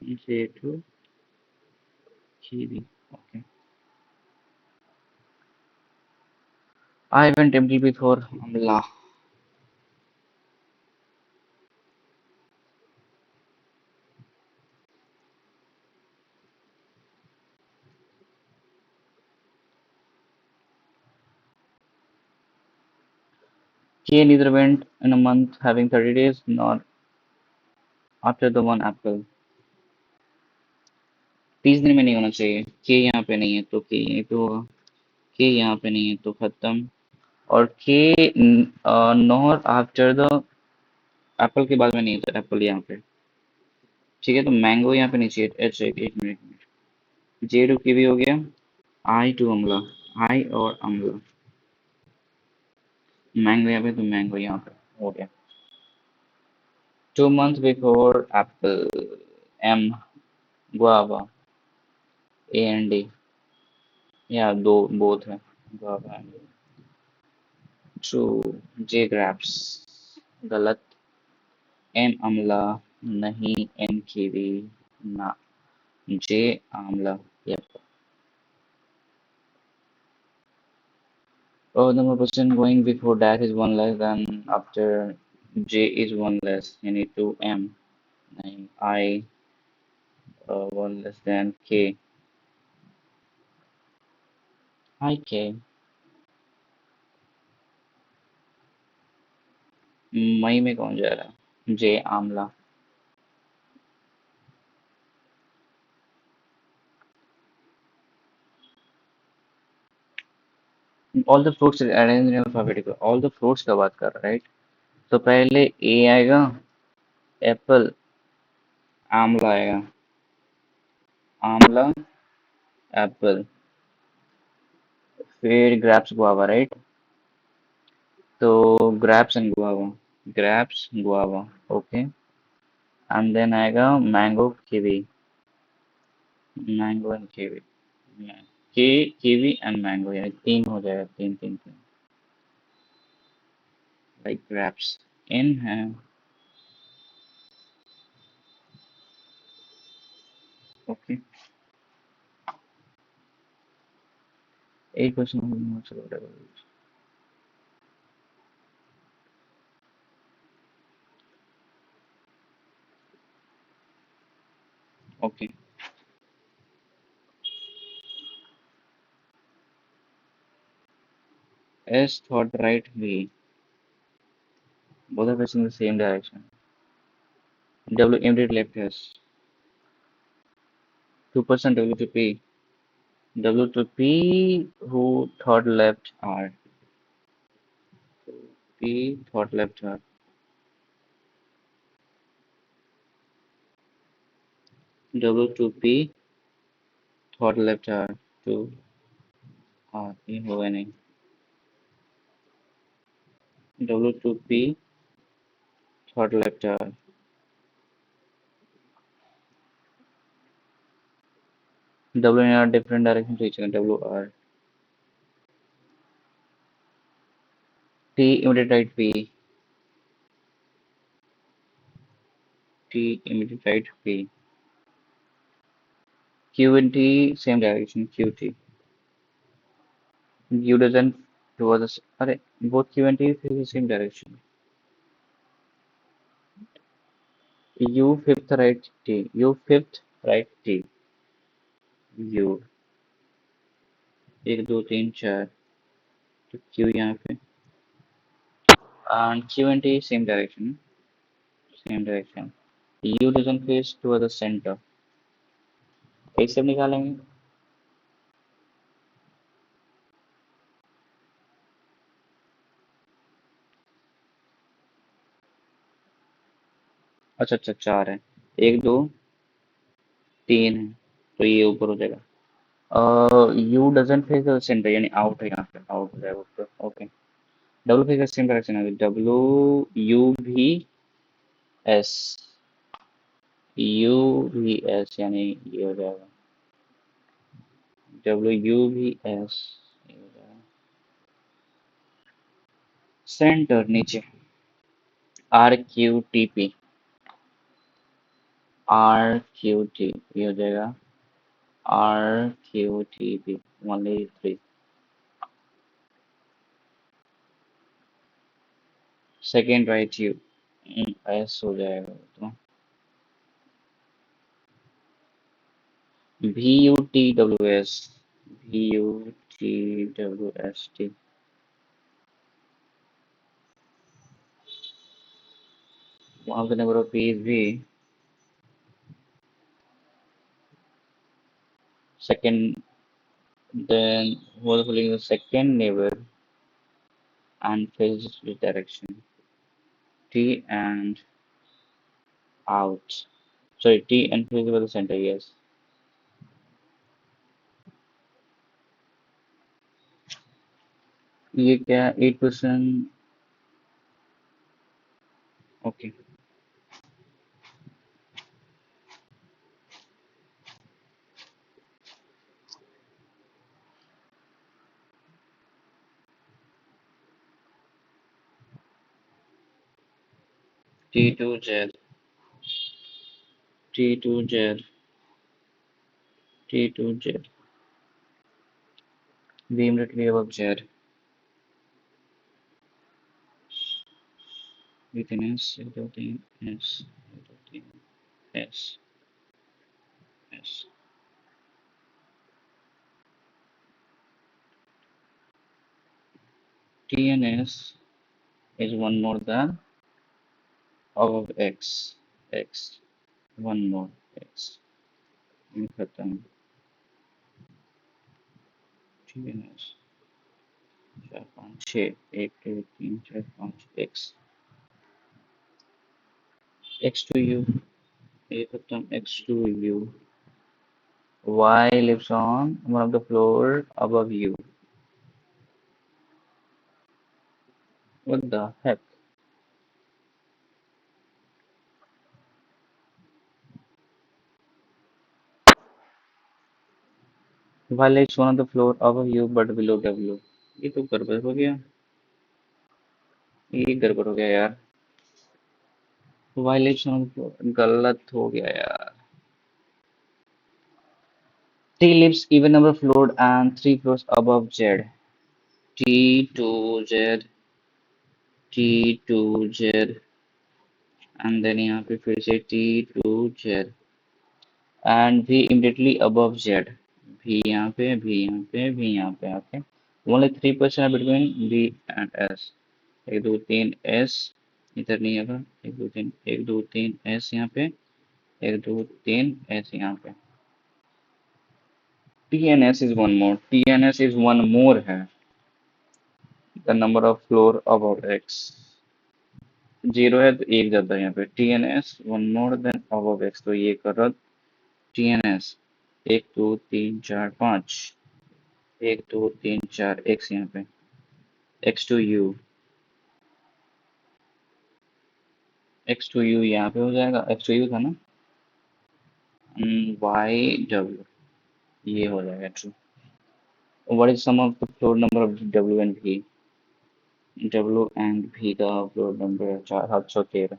J2 kiwi, okay, I haven't tempted before, amla, K neither went in a month having 30 days nor after the one apple, 30 दिन में नहीं होना चाहिए, K यहाँ पे नहीं है तो K यहीं पे होगा, K यहाँ पे नहीं है तो खत्म, और K not after the Apple के बाद में नहीं है तो एप्पल यहाँ पे, ठीक है, तो मैंगो यहाँ पे नहीं चाहिए, अच्छा एक मिनट, J2 की भी हो गया, आई टू अमला, आई और अमला, मैंगो यहाँ पे तो मैंगो यहाँ पे हो गया। 2 months before apple, M, guava, A and D, या दो बोथ है, guava and true, J grapes, गलत, M अमला, नहीं, N कीवी, ना, J Amla, yep. Oh, the number percent going before dash is one less than after J is one less. You need to M. Nine I one less than K. I K. मई में कौन जा रहा है? J Amla. All the fruits are arranged in alphabetical. All the fruits का बात कर रहा है, right? तो पहले A आएगा, एप्पल, आमला आएगा, आमला, एप्पल, फिर ग्रेप्स गुआवा, राइट? तो grapes and guava, grapes guava, okay, and then आएगा mango kiwi, mango and kiwi, kiwi and mango, यानी तीन हो जाएगा, तीन तीन तीन, लाइक ग्रेप्स इन है। ओके, एक question, okay, S thought right V, both are facing the same direction. W immediate left S, 2% W to P, W to P who thought left R, P thought left R, W to P thought left R, to R, ये होगा नहीं, W to P thought left R, W in a different direction to each other, W R, T immediate right P, T immediate right P, Q and T same direction, Q T, U doesn't towards the, अरे both Q and T face the same direction, U fifth right T, U fifth right T, U, एक दो तीन चार, तो Q यहाँ पे, and Q and T same direction, U doesn't face toward the center, एक से निकालेंगे, अच्छा अच्छा चार है, एक दो तीन है, तो ये ऊपर हो जाएगा, U doesn't face the center, यानी आउट है, यहाँ पे आउट हो जाएगा ऊपर, okay, W face same direction है, W U भी S, U भी S, यानी ये हो जाएगा, W U भी S, ये हो जाएगा, सेंटर नीचे, R Q T P, R Q T, ये हो जाएगा, R Q T P, only three, second right U, S हो जाएगा, तो V U T W S, V U T W S T, one of the number of P is V, second, then who is filling the second neighbor and faces the direction, T and out, sorry, T and faces the center, yes, ये क्या 8%? Okay. T2Z, T2Z, T2Z. V immediately above Z. Within S, within S, within S, S. T and S is one more than above X. X. One more X. ये खत्म। T and S। चार पाँच छः, एक दो तीन चार पाँच X। X to U। ये खत्म X to U। Y lives on one of the floor above U. What the heck? Y lives on the floor above U but below W. ये तो गड़बड़ हो गया। ये गड़बड़ हो गया यार। Y lives on the floor, गलत हो गया यार। T lives even number floor and three floors above Z. T2Z, T2Z, and then यहाँ पे फिर से T2Z and V immediately above Z. V यहाँ पे, V यहाँ पे, V यहाँ पे आके only 3% between V and S. एक दो तीन S इधर नहीं आएगा। एक दो तीन S यहाँ पे, एक दो तीन S यहाँ पे। TNS is one more. TNS is one more है। The number of floor above X. Zero है तो एक ज्यादा है यहाँ पे। TNS one more than above X, तो ये कर रहा TNS। एक दो तीन चार पाँच, एक दो तीन चार X यहाँ पे। X to U, X to U यहाँ पे हो जाएगा। X to U था ना। Y W, ये हो जाएगा true. What is sum of the floor number of W and V? W and V का फ्लोर नंबर है 4713।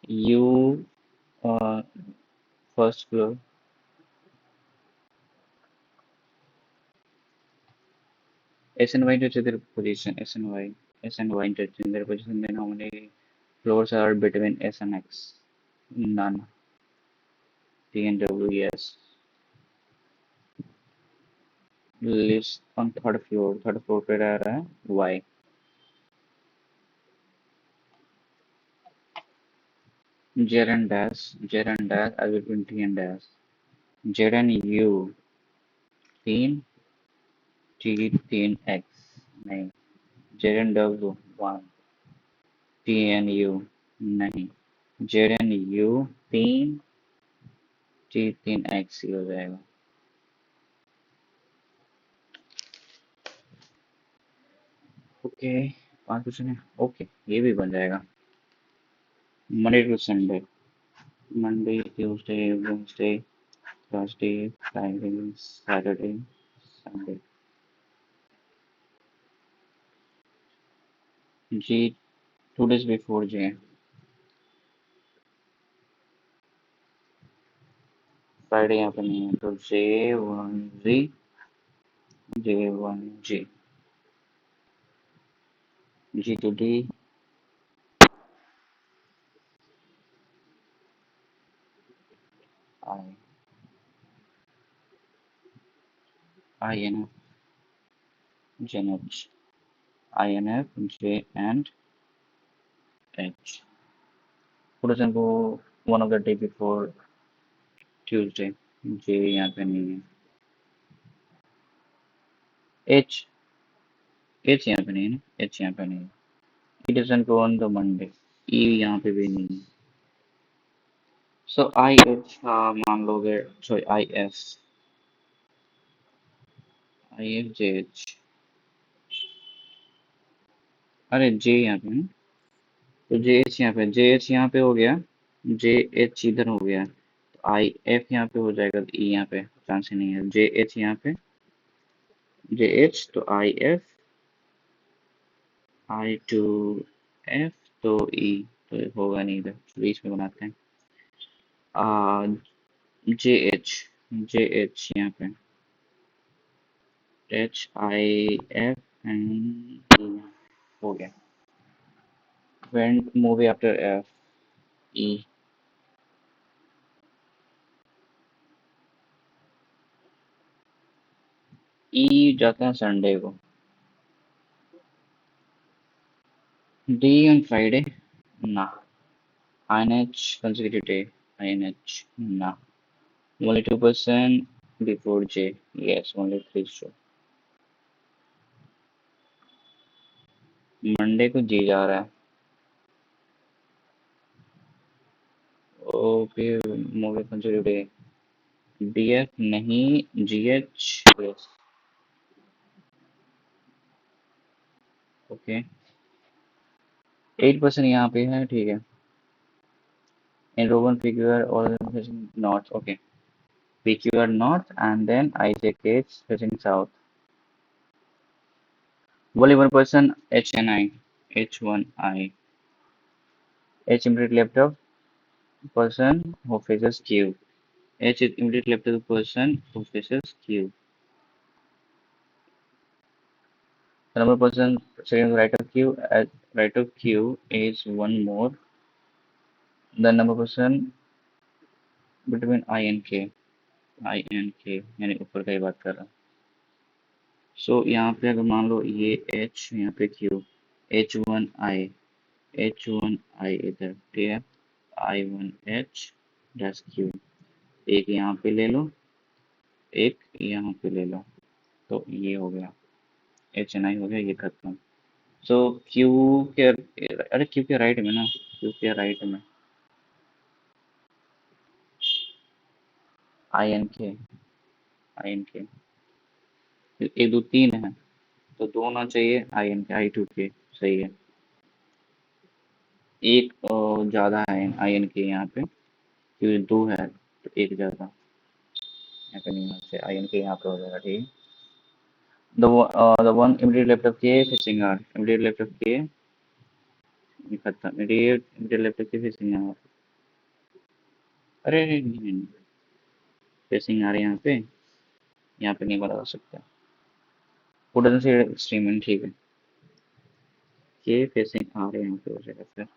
U first floor, S and Y into their position, S and Y into their position, then how many floors are between S and X? None. T and W, yes. Lives on third floor पे रह रहा है Y. Z and dash are between T and dash. Z and U, तीन, T तीन X, नहीं. Z and W, one, T and U, नहीं. Z and U, तीन, T तीन X ही हो जाएगा। ओके, पांच क्वेश्चन है। ओके, ये भी बन जाएगा। Monday to Sunday, Monday Tuesday Wednesday Thursday Friday Saturday Sunday. G, 2 days before G. Friday यहाँ पे नहीं है, तो J1G, G2D, I, INF, JNH, INF, J and H. Put us go one of the day before Tuesday, J यहाँ पे नहीं है। H, H यहाँ पे नहीं है ना, H यहाँ पे नहीं है। It doesn't go on the Monday, E यहाँ पे भी नहीं है। So IH मान लोगे, sorry IS, I F J H. अरे जे यहाँ पे है ना? तो जे एच यहाँ पे, जे एच यहाँ पे हो गया, जे एच इधर हो गया, तो आई एफ यहाँ पे हो जाएगा, तो ई यहाँ पे चांस ही नहीं है। जे एच यहाँ पे, जे एच तो I F, I to F, तो ई, तो ये होगा नहीं इधर, बीच में बनाते हैं। आ जे एच, जे एच यहाँ पे, एच आई एफ एंड ई हो गया। When movie after F, E, E जाते हैं संडे को। D on Friday, nah. INH consecutive day, INH, nah. Only 2% before J, yes, only 3 show. Monday को G जा रहा है। Okay, movie consecutive day, DF नहीं, GH, yes, ओके। 8% यहाँ पे है, ठीक है। In Roman figure, all facing north, okay. PQ are north and then IJK is facing south. Only one person HNI, H1I. H immediately left of person who faces Q. H is immediately left of the person who faces Q. The number of person sitting on the right of Q at right of Q is one more. The number of person between I and K. I and K यानी ऊपर का ही बात कर रहा हूँ। So यहाँ पे अगर मान लो ये H यहाँ पे Q, H1I, H1I इधर, ठीक है। I1H डैश Q, एक यहाँ पे ले लो, एक यहाँ पे ले लो, तो ये हो गया, एच एन आई हो गया, ये खत्म। सो क्यू के, अरे क्यू के राइट में ना, क्यू के राइट में आई एन के, आई एन के, एक दो तीन है, तो दो होना चाहिए आई एन के, आई टू के, सही है। एक ज़्यादा है आई एन के यहाँ पे, क्योंकि दो है तो एक ज़्यादा, यहाँ पे नहीं होना चाहिए, आई एन के यहाँ पे हो जाएगा, ठीक है। The one immediate left of K facing R, immediate left of K, ये खत्म, immediate left of K facing R, अरे नहीं नहीं नहीं, फेसिंग आ रही है यहाँ पे नहीं बता सकता। वुडन से एक्सट्रीम, ठीक है, के फेसिंग आ रहे हैं यहाँ पे हो जाएगा फिर।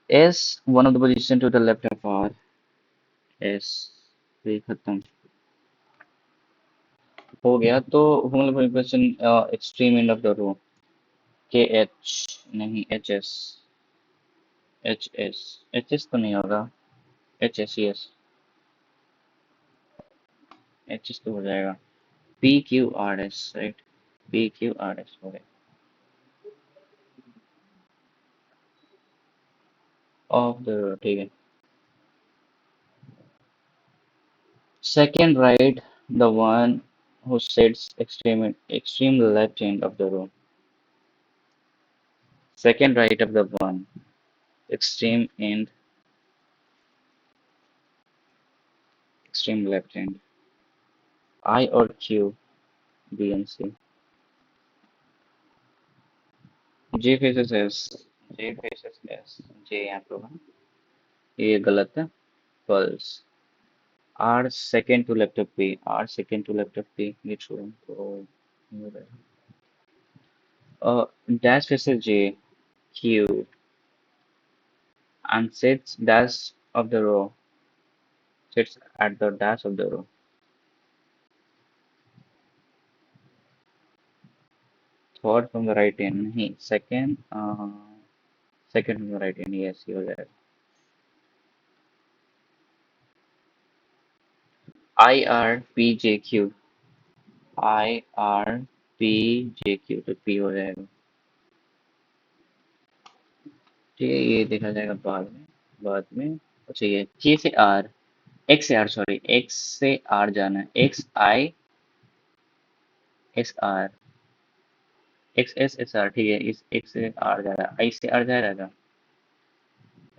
S one of the position to the left of R, S, ये खत्म हो गया। तो homology question, extreme end of the row, के एच नहीं, H S, H S, H S तो नहीं होगा, H S, yes, H S तो हो जाएगा। P Q R S, right, P Q R S हो गया, ऑफ द, ठीक है। Second right, the one who sits extreme left end of the row. Second right of the one, extreme end, extreme left end. I or Q, B and C. J faces S, J faces S, J यहाँ पे होगा, ये गलत है, false. R second to left of P, R second to left of P, ये true, तो ये रहेगा। Dash faces J, Q, and sits dash of the row, sits at the dash of the row. Third from the right hand नहीं, second, second from the right hand, yes, ये हो जाएगा। I R P J Q, I R P J Q, तो P हो जाएगा, ठीक है। ये देखा जाएगा बाद में, बाद में। अच्छा, ये K से R, एक्स से आर, सॉरी, एक्स से आर जाना है, x I S R, x S S R, ठीक है, इस एक्स से आर जा रहा है, आई से आर जा रहेगा,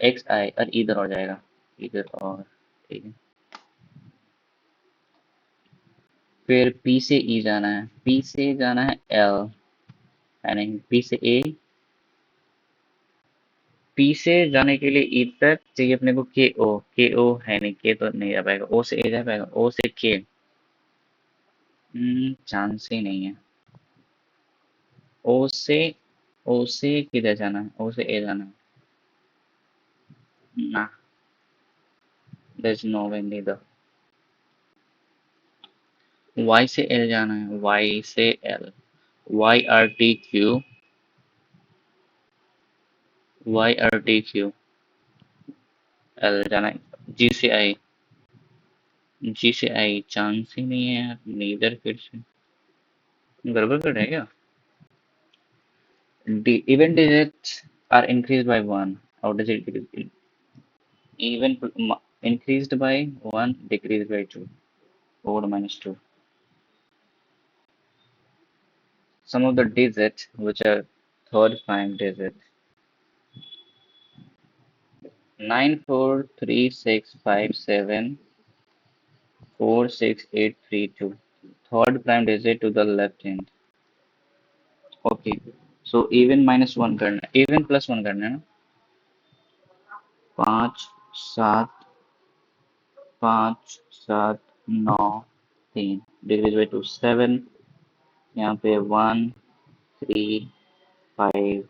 एक्स आई और इधर और जाएगा, इधर और, ठीक है। फिर पी से ई जाना है, पी से जाना है एल, है नहीं, पी से ए, पी से जाने के लिए ई तक चाहिए अपने को के ओ है नहीं, के तो नहीं जा पाएगा, ओ से ए जा पाएगा, ओ से के, चांस ही नहीं है। ओ से, ओ से किधर जाना है, ओ से ए जाना है, ना, there is no way neither. Y से एल जाना है, वाई से L, Y R T Q, Y R T Q, L जाना है, जी से आई, जी से आई चांस ही नहीं है यार, नीदर, फिर से गड़बड़ कर रहा है क्या? The event digits are increased by one. How does it decrease? Even increased by one, decreased by two, or minus two. Some of the digits which are third prime digit: 943657468832. Third prime digit to the left hand. Okay. So even minus one करना है, even plus one करना है ना? 5 7 5 7 9 3 degrees by two 7, यहाँ पे 1 3 5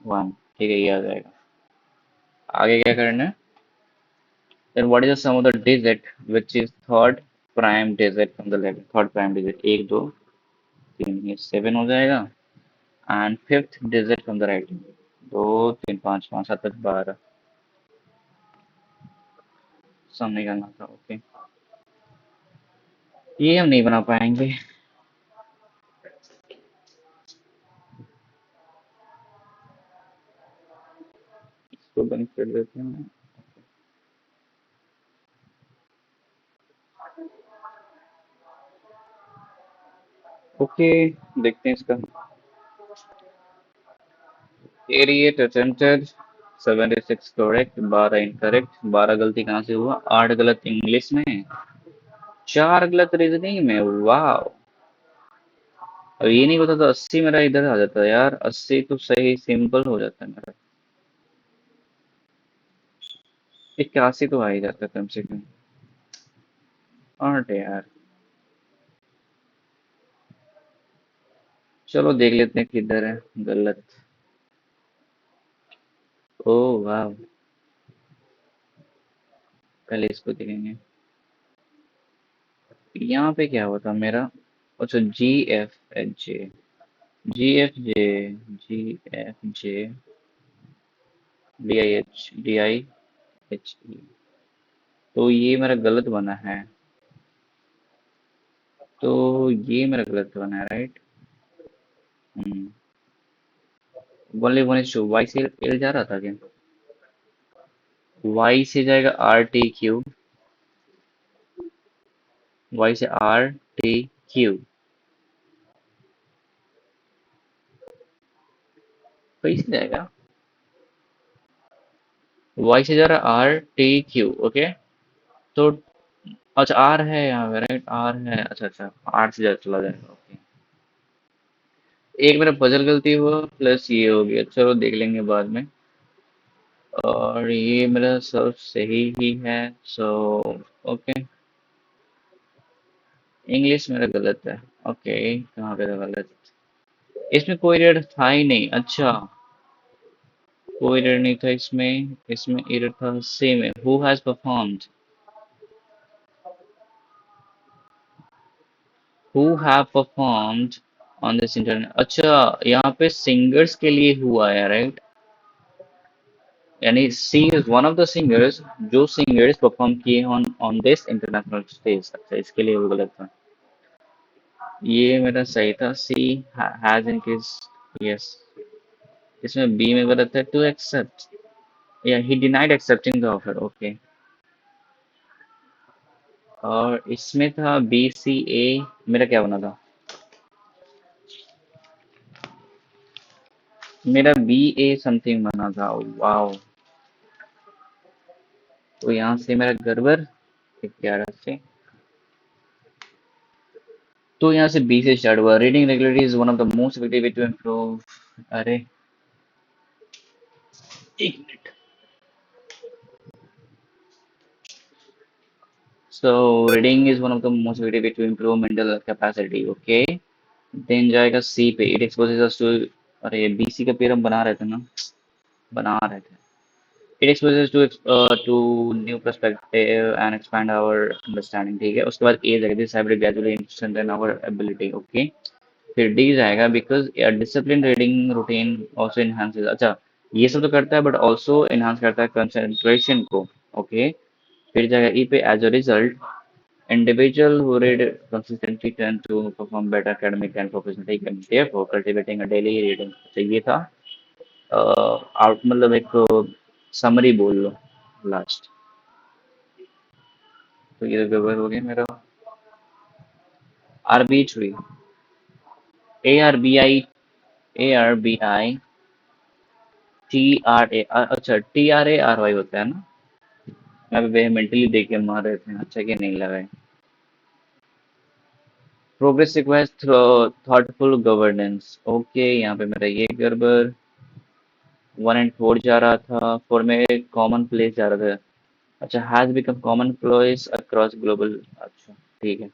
1, ठीक है, ये आ जाएगा। आगे क्या करना है? Then what is the sum of the digit which is third prime digit from the left? Third prime digit, एक दो तीन, ये 7 हो जाएगा, and fifth digit from the right, 2 3 5 5 7 8 12, सम निकालना था, ओके। ये हम नहीं बना पाएंगे। इसको बंद कर देते हैं। ओके, देखते हैं इसका। 88 अटेम्प्टेड, 76 करेक्ट, 12 इनकरेक्ट। 12 गलती कहाँ से हुआ? 8 गलत इंग्लिश में, 4 गलत रीजनिंग में, वाह। अब ये नहीं होता तो 80 मेरा इधर आ जाता यार, 80 तो सही सिंपल हो जाता है मेरा, 81 तो आ ही जाता है कम से कम। 8 यार, चलो देख लेते हैं किधर है गलत। ओ वाह, पहले इसको देखेंगे। यहाँ पे क्या हुआ था मेरा? अच्छा, G F H J, G F J, G F J, D I H E, तो ये मेरा गलत बना है, तो ये मेरा गलत बना है, right. Hmm, only one is two, Y से एल जा रहा था क्या? वाई से जाएगा आर टी क्यू, वाई से आर टी क्यू, कैसे जाएगा? वाई से जा रहा आर टी क्यू, ओके। तो अच्छा, आर है यहाँ पे, राइट, आर है, अच्छा अच्छा, आर से जा चला जाएगा, ओके। एक मेरा पजल गलती हुआ, प्लस ये हो गया, चलो देख लेंगे बाद में। और ये मेरा सब सही ही है, सो ओके। इंग्लिश मेरा गलत है, ओके, कहाँ पे था गलत? इसमें कोई एरर था ही नहीं, अच्छा, कोई एरर नहीं था इसमें, इसमें एरर था सी में, who has performed, who have performed on this internet, अच्छा, यहाँ पे सिंगर्स के लिए हुआ है, राइट, यानी C is one of the singers, जो सिंगर्स परफॉर्म किए ऑन दिस इंटरनेशनल स्टेज, अच्छा, इसके लिए वो गलत था। ये मेरा सही था, सी हैज इंक्रीज, यस। इसमें बी में गलत है, टू एक्सेप्ट, या ही denied accepting the offer, okay. और इसमें था BCA। मेरा क्या बना था? मेरा BA समथिंग बना था। वाओ। तो यहाँ से मेरा गड़बड़ 11 से। तो यहाँ से बी से स्टार्ट हुआ। Reading regularity is one of the most effective way to improve. अरे, एक मिनट। So reading is one of the most effective way to improve mental capacity. Okay. Then जाएगा सी पे। It exposes us to. अरे, ये BC का पेड़ हम बना रहे थे ना। बना रहे थे। It exposes to new perspective and expand our understanding. ठीक है, उसके बाद ए जाएगा। This habit gradually strengthen our ability. Okay. फिर डी जाएगा। Because discipline reading routine also enhances. अच्छा, ये सब तो करता है बट ऑल्सो इनहांस करता है कंसंट्रेशन को। ओके। फिर जाएगा ई पे। As a result individual who read consistently tend to perform better academic and professional. ठीक है, therefore cultivating a daily reading। तो ये था आउट, मतलब एक समरी बोल लो लास्ट। तो ये कवर हो गया मेरा। आरबी3। ARBI। ARBI। TRA। अच्छा, TRARY होता है ना। मैं भी मेंटली देख के मार रहे थे, अच्छा कि नहीं लगाए। Progress requires thoughtful governance. Okay, यहाँ पे मेरा ये गड़बड़। 1 and 4 जा रहा था। 4 में कॉमन प्लेस जा रहा था। अच्छा, has become common place across global. अच्छा, ठीक है।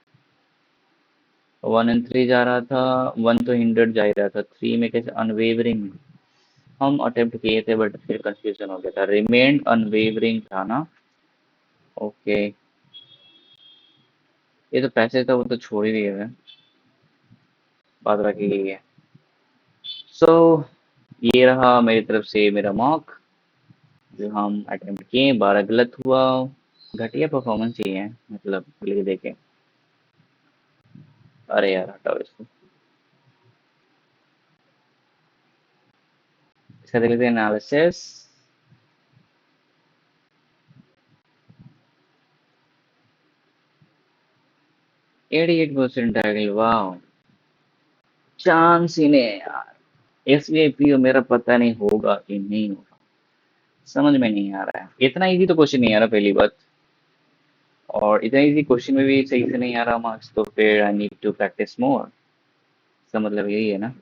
1 and 3 जा रहा था। 1 तो हिंडर्ड जा ही रहा था। 3 में कैसे अनवेवरिंग। हम अटेम्प्ट किए थे बट फिर कंफ्यूजन हो गया था। रिमेन्ड अनवेवरिंग था ना। ओके। ये तो पैसे था, वो तो छोड़ ही दिए थे। बात रखी गई है। सो ये रहा मेरी तरफ से मेरा मॉक जो हम अटेम्प्ट किए। 12 गलत हुआ। घटिया परफॉर्मेंस ही है, मतलब लिख देके। अरे यार, हटाओ इसको। इसका देख लेते हैं एनालिसिस। 88% टाइटल। वाह। चांस ही नहीं है यार। SVIP मेरा पता नहीं होगा कि नहीं होगा। समझ में नहीं आ रहा है। इतना इजी तो क्वेश्चन नहीं आ रहा, पहली बात। और इतना इजी क्वेश्चन में भी सही से नहीं आ रहा मार्क्स, तो फिर I need to practice more. इसका मतलब यही है ना।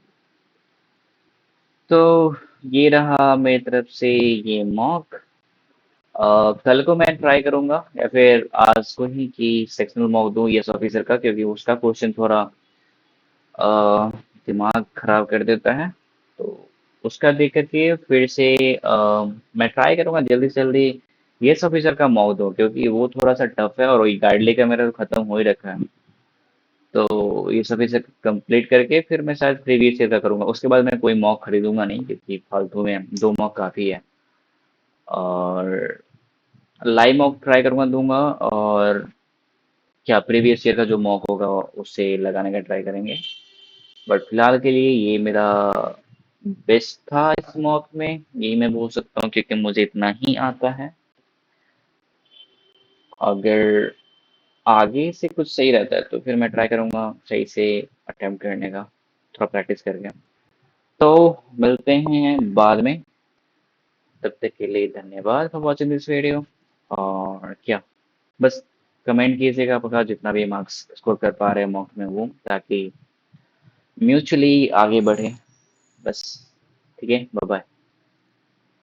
तो ये रहा मेरी तरफ से ये मॉक। कल को मैं ट्राई करूंगा या फिर आज को ही कि सेक्शनल मॉक दूं यस ऑफिसर का, क्योंकि उसका क्वेश्चन थोड़ा अ, दिमाग खराब कर देता है। तो उसका देख करके फिर से मैं ट्राई करूंगा जल्दी से जल्दी यस ऑफिसर का मॉक दूं, क्योंकि वो थोड़ा सा टफ है और वही गाइड का मेरा तो खत्म हो ही रखा है। तो ये सभी से कंप्लीट करके फिर मैं शायद प्रीवियस ईयर का करूंगा। उसके बाद मैं कोई मॉक खरीदूंगा नहीं, क्योंकि फालतू में 2 मॉक काफ़ी है। और लाइव मॉक ट्राई करूंगा, दूंगा। और क्या प्रीवियस ईयर का जो मॉक होगा उससे लगाने का ट्राई करेंगे। बट फिलहाल के लिए ये मेरा बेस्ट था इस मॉक में, यही मैं बोल सकता हूँ, क्योंकि मुझे इतना ही आता है। अगर आगे से कुछ सही रहता है तो फिर मैं ट्राई करूंगा सही से अटेम्प्ट करने का, थोड़ा प्रैक्टिस करके। तो मिलते हैं बाद में। तब तक के लिए धन्यवाद फॉर वॉचिंग दिस वीडियो। और क्या, बस कमेंट कीजिएगा आपका जितना भी मार्क्स स्कोर कर पा रहे हैं मॉक में वो, ताकि म्यूचुअली आगे बढ़े। बस। ठीक है, बाय बाय।